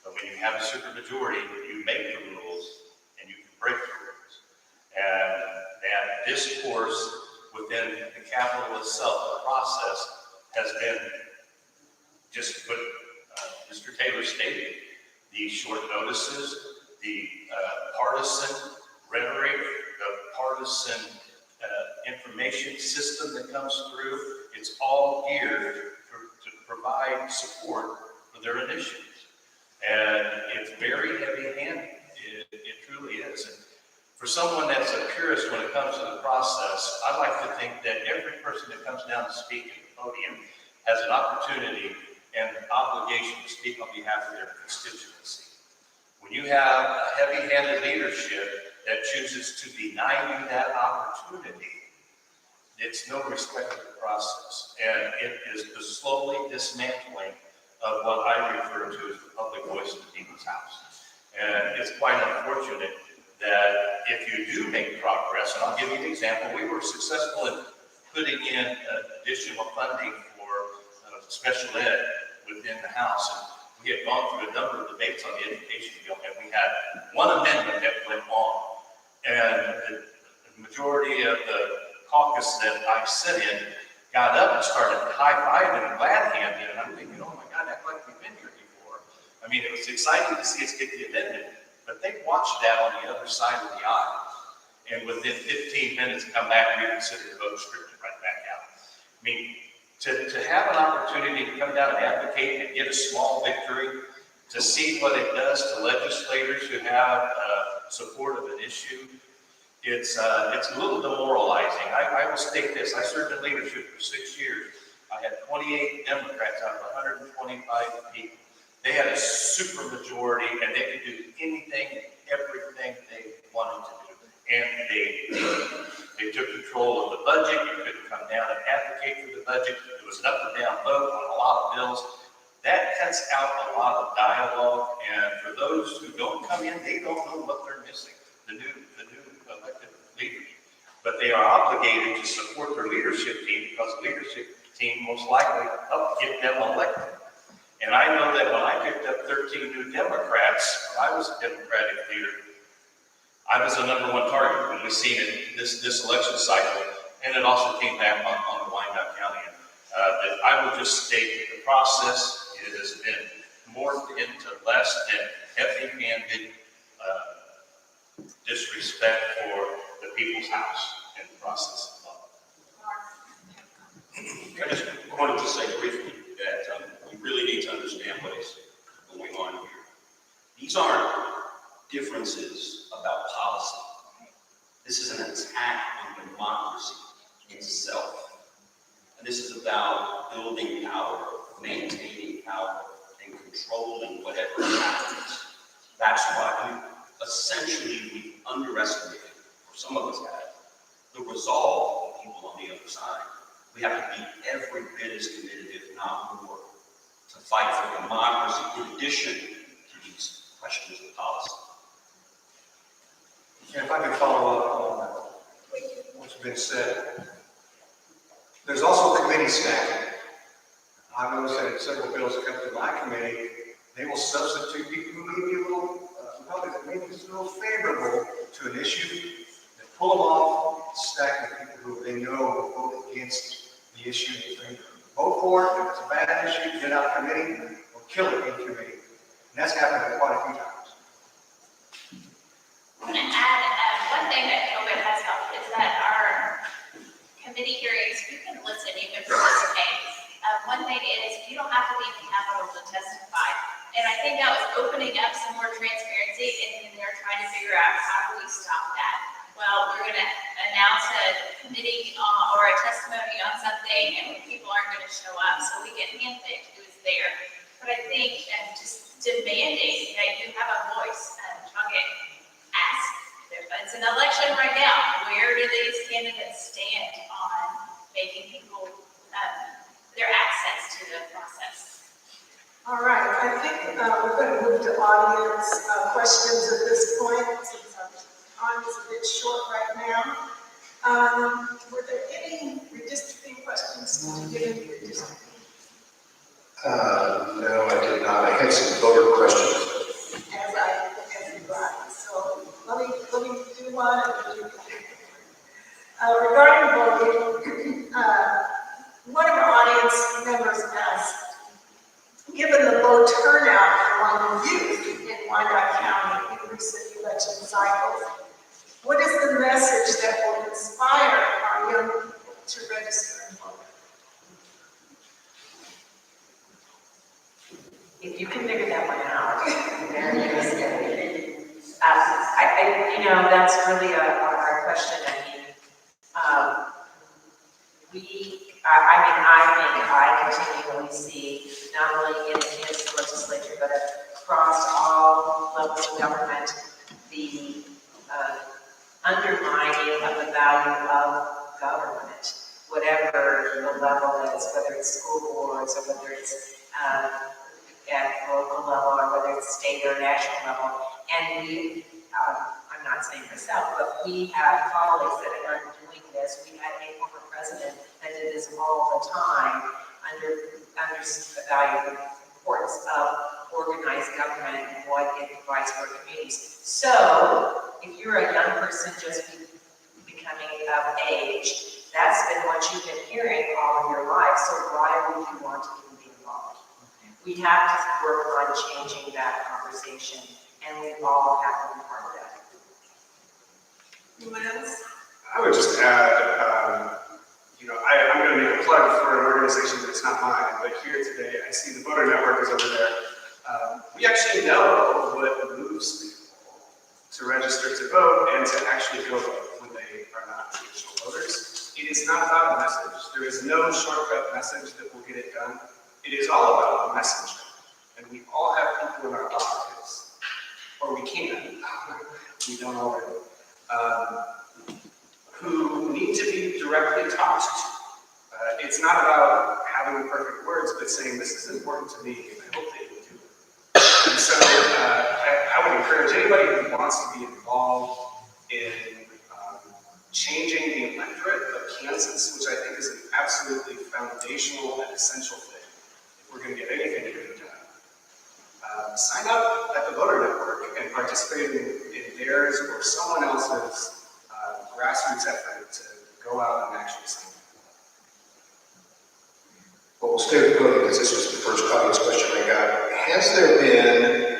But when you have a supermajority, you make the rules and you can break the rules. And that discourse within the Capitol itself, the process, has been just what Mr. Taylor stated. the short notices, the partisan rhetoric, the partisan information system that comes through. It's all geared to provide support for their initiatives. And it's very heavy-handed. It truly is. And for someone that's a purist when it comes to the process, I like to think that every person that comes down to speak at the podium has an opportunity and an obligation to speak on behalf of their constituency. When you have a heavy-handed leadership that chooses to deny you that opportunity, it's no respect for the process. And it is the slowly dismantling of what I refer to as the public voice of the people's house. And it's quite unfortunate that if you do make progress, and I'll give you an example, we were successful in putting in additional funding for special ed within the House. And we had gone through a number of debates on the education bill, and we had one amendment that went on. And the majority of the caucus that I sit in got up and started high-fiving and glad-handing, and I'm thinking, oh my God, act like we've been here before. I mean, it was exciting to see us get the amendment, but they watched that on the other side of the aisle, and within 15 minutes come back and reconsider the vote, stripped it right back out. I mean, to have an opportunity to come down and advocate and get a small victory, to see what it does to legislators who have support of an issue, it's a little demoralizing. I will state this, I served in leadership for 6 years. I had 28 Democrats out of 125 people. They had a super majority and they could do anything, everything they wanted to do. And they took control of the budget. You couldn't come down and advocate for the budget. It was an up or down vote on a lot of bills. That cuts out a lot of dialogue. And for those who don't come in, they don't know what they're missing. The new elected leaders. But they are obligated to support their leadership team because the leadership team most likely helped get them elected. And I know that when I picked up 13 new Democrats, when I was a Democratic leader, I was the #1 target when we seen it this election cycle, and it also came back on the Wyandotte County. That I will just state that the process has been morphed into less than heavy-handed disrespect for the people's house in the process of law. I just wanted to say briefly that we really need to understand what is going on here. These aren't differences about policy. This is an attack on democracy itself. And this is about building power, maintaining power, and controlling whatever happens. That's why essentially we underestimated, or some of us have, the resolve of people on the other side. We have to be every bit as committed, if not more, to fight for democracy in addition to these questions of policy. And if I could follow up on what's been said, there's also committee staffing. I've noticed that in several bills that come to my committee, they will substitute people who may be a little, maybe just a little favorable to an issue, and pull them off, stack the people who they know will vote against the issue. They vote for it, if it's a bad issue, get it out of committee, or kill it in committee. And that's happened quite a few times. I'm going to add one thing that COVID has helped is that our committee hearings, you can listen, you can participate. One thing is you don't have to be in the Capitol to testify. And I think that was opening up some more transparency, and they're trying to figure out how do we stop that. Well, we're going to announce a committee or a testimony on something, and people aren't going to show up, so we get handpicked who is there. But I think just demanding that you have a voice, ask. It's an election right now. Where do these candidates stand on making people their access to the process? All right, I think we're going to move to audience questions at this point, since our time is a bit short right now. Were there any redistricting questions? Did you get any redistricting? No, I did not. I had some voter questions. As you brought. So let me do one. Regarding voting, one of our audience members asked, given the low turnout among youth, that one out. There it is. That's really a hard question. I continually see, not only in the Kansas legislature, but across all levels of government, the undermining of the value of government, whatever the level is, whether it's school boards or whether it's at local level or whether it's state or national level. And I'm not saying myself, but we have colleagues that are doing this. We had a former president that did this all the time under the value and importance of organized government and what it provides for communities. So, if you're a young person just becoming of age, that's been what you've been hearing all of your life, so why would you want to even be involved? We have to work on changing that conversation, and we all have to be part of that. Anyone else? I would just add, I'm going to make a plug for an organization that's not mine, but here today I see the voter network is over there. We actually know what moves people to register to vote and to actually go vote when they are not traditional voters. It is not about a message. There is no shortcut message that will get it done. It is all about a message. And we all have people in our lives, or we can, we don't already, who need to be directly talked to. It's not about having perfect words, but saying, this is important to me, and I hope that you do it. And so I would encourage anybody who wants to be involved in changing the electorate of Kansas, which I think is an absolutely foundational and essential thing, if we're going to get anything to get done. Sign up at the voter network and participate in theirs or someone else's grassroots effort to go out and actually sign up. Well, we'll stay with voting because this was the first obvious question I got. Has there been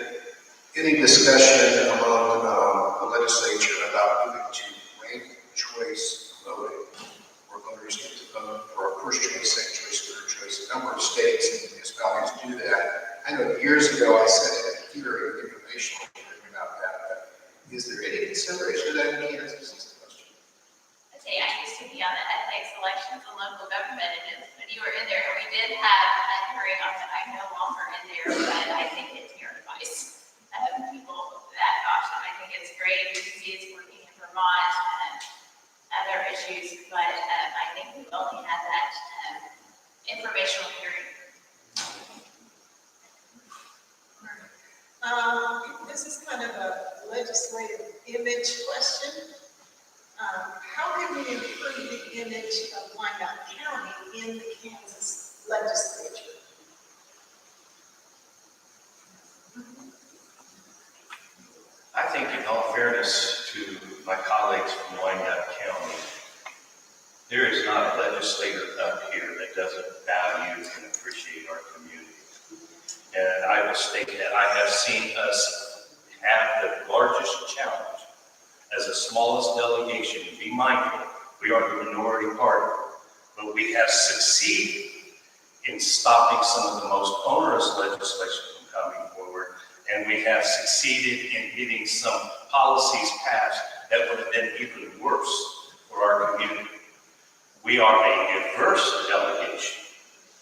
any discussion among the legislature about moving to ranked choice voting, where voters get to vote for a first choice, second choice, third choice? A number of states and municipalities do that. I know years ago I sent a hearing informational hearing about that, but is there any consideration of that in Kansas? I'd say I used to be on the ethics elections and local government, and when you were in there, we did have a hearing on that. I'm no longer in there, but I think it's your advice. People that option, I think it's great. UC is working in Vermont and other issues, but I think we've only had that informational hearing. This is kind of a legislative image question. How can we improve the image of Wyandotte County in the Kansas legislature? I think in all fairness to my colleagues from Wyandotte County, there is not a legislator up here that doesn't value and appreciate our community. And I will state that I have seen us have the largest challenge as the smallest delegation. Be mindful, we are the minority party, but we have succeeded in stopping some of the most onerous legislation from coming forward, and we have succeeded in getting some policies passed that would have been even worse for our community. We are a diverse delegation.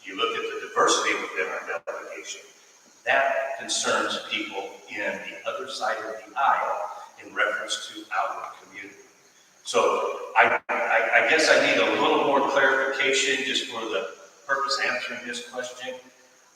You look at the diversity within our delegation. That concerns people in the other side of the aisle in reference to our community. So I guess I need a little more clarification just for the purpose of answering this question.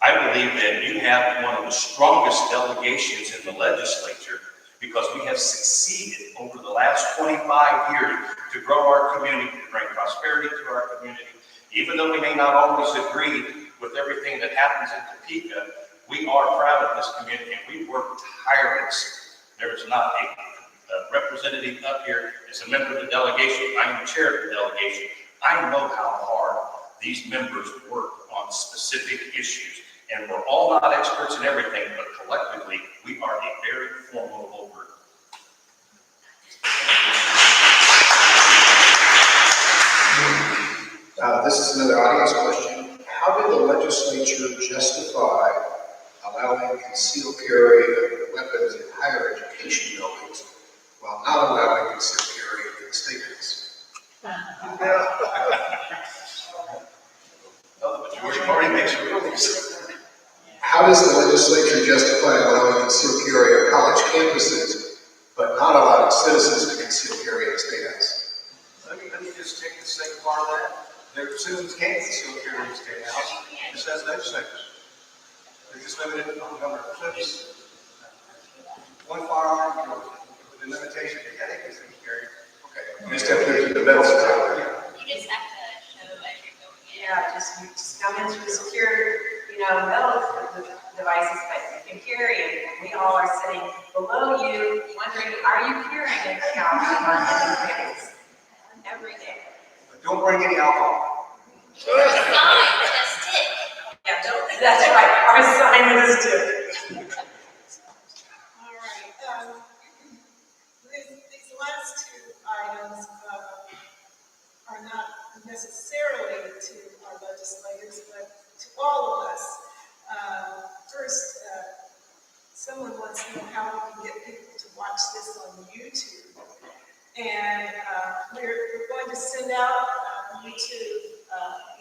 I believe that you have one of the strongest delegations in the legislature because we have succeeded over the last 25 years to grow our community, to bring prosperity to our community. Even though we may not always agree with everything that happens in Topeka, we are proud of this community and we work tirelessly. There is not a representative up here as a member of the delegation. I am the chair of the delegation. I know how hard these members work on specific issues. And we're all not experts in everything, but collectively, we are a very formidable group. This is another audience question. How did the legislature justify allowing concealed carry of weapons in higher education buildings while not allowing concealed carry in the State House. Well, the majority party makes rulings. How does the legislature justify allowing concealed carry on college campuses, but not allowing citizens to conceal carry in the State House? Let me just take the second part of that. Their citizens can't conceal carry in the State House. It says legislators. They're just limited on the number of clips. One firearm, you know, with the limitation that they conceal carry. Okay, you just have to keep the bells down. You just have to show as you're going in. Yeah, you just come in through the secure, metal devices that you can carry, and we all are sitting below you, wondering, are you carrying it now on things every day? But don't bring any alcohol. Or a sign with a stick. Yeah, that's right, our sign with a stick. All right, these last two items are not necessarily to our legislators, but to all of us. First, someone wants to know how we can get people to watch this on YouTube. And we're going to send out YouTube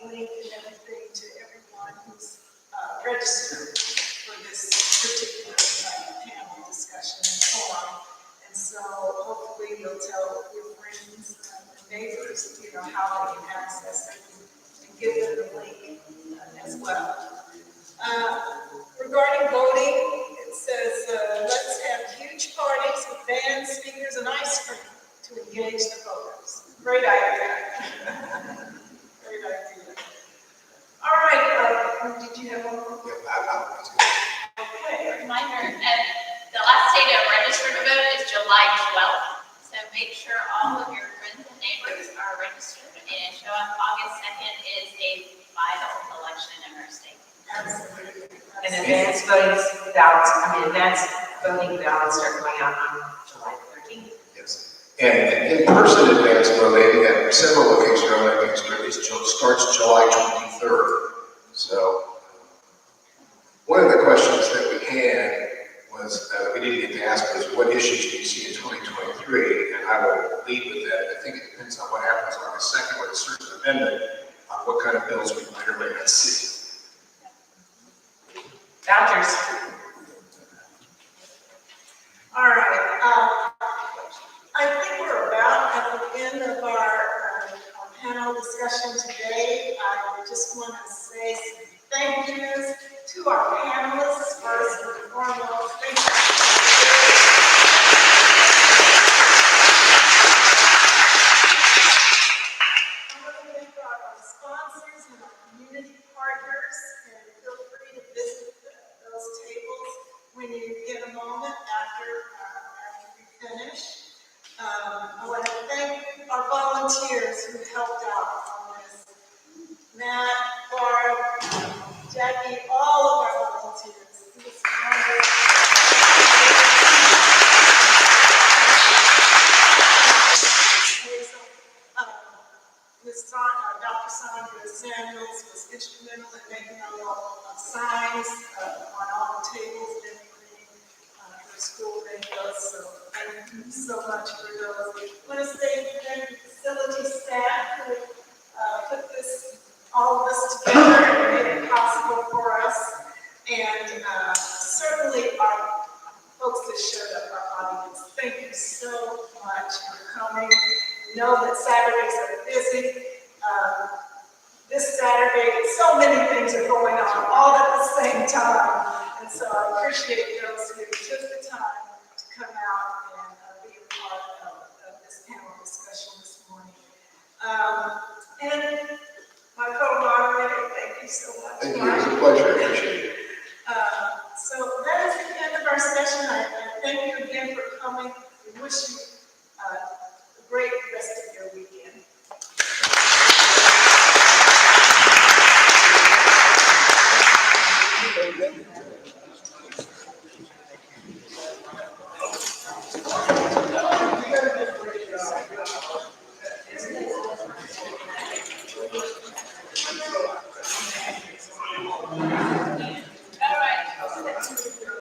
link and everything to everyone who's registered for this particular panel discussion and forum. And so hopefully you'll tell your friends and neighbors, how they can access it and give them the link as well. Regarding voting, it says, let's have huge parties with bands, speakers, and ice cream to engage the voters. Great idea. Great idea. All right, did you have one more? Okay. Reminder, the last day to register to vote is July 12th. So make sure all of your friends and neighbors are registered, and show up. August 2nd is a vital election in our state. Absolutely. And advanced voting ballots start going out on July 13th. Yes. And in-person advance voting at several locations around the country starts July 23rd. So one of the questions that we had was, we didn't get to ask was, what issues do you see in 2023? And I will lead with that. I think it depends on what happens on the second with a certain amendment, on what kind of bills we might or may not see. Vouchers. All right. I think we're about at the end of our panel discussion today. I just want to say thank yous to our panelists first and foremost. Thank you. I want to thank our sponsors and our community partners, and feel free to visit those tables when you get a moment after we finish. I want to thank our volunteers who helped out on this. Matt, Barb, Jackie, all of our volunteers. It was wonderful. Dr. Sandra Samuels was instrumental in making all the signs on all the tables and everything for school videos. So thank you so much for those. I want to say thank you to facility staff who put all of this together and made it possible for us. And certainly our folks that showed up, our audience. Thank you so much for coming. We know that Saturdays are busy. This Saturday, so many things are going on all at the same time. And so I appreciate those who took the time to come out and be a part of this panel discussion this morning. And my co-moderator, thank you so much. Thank you, it was a pleasure.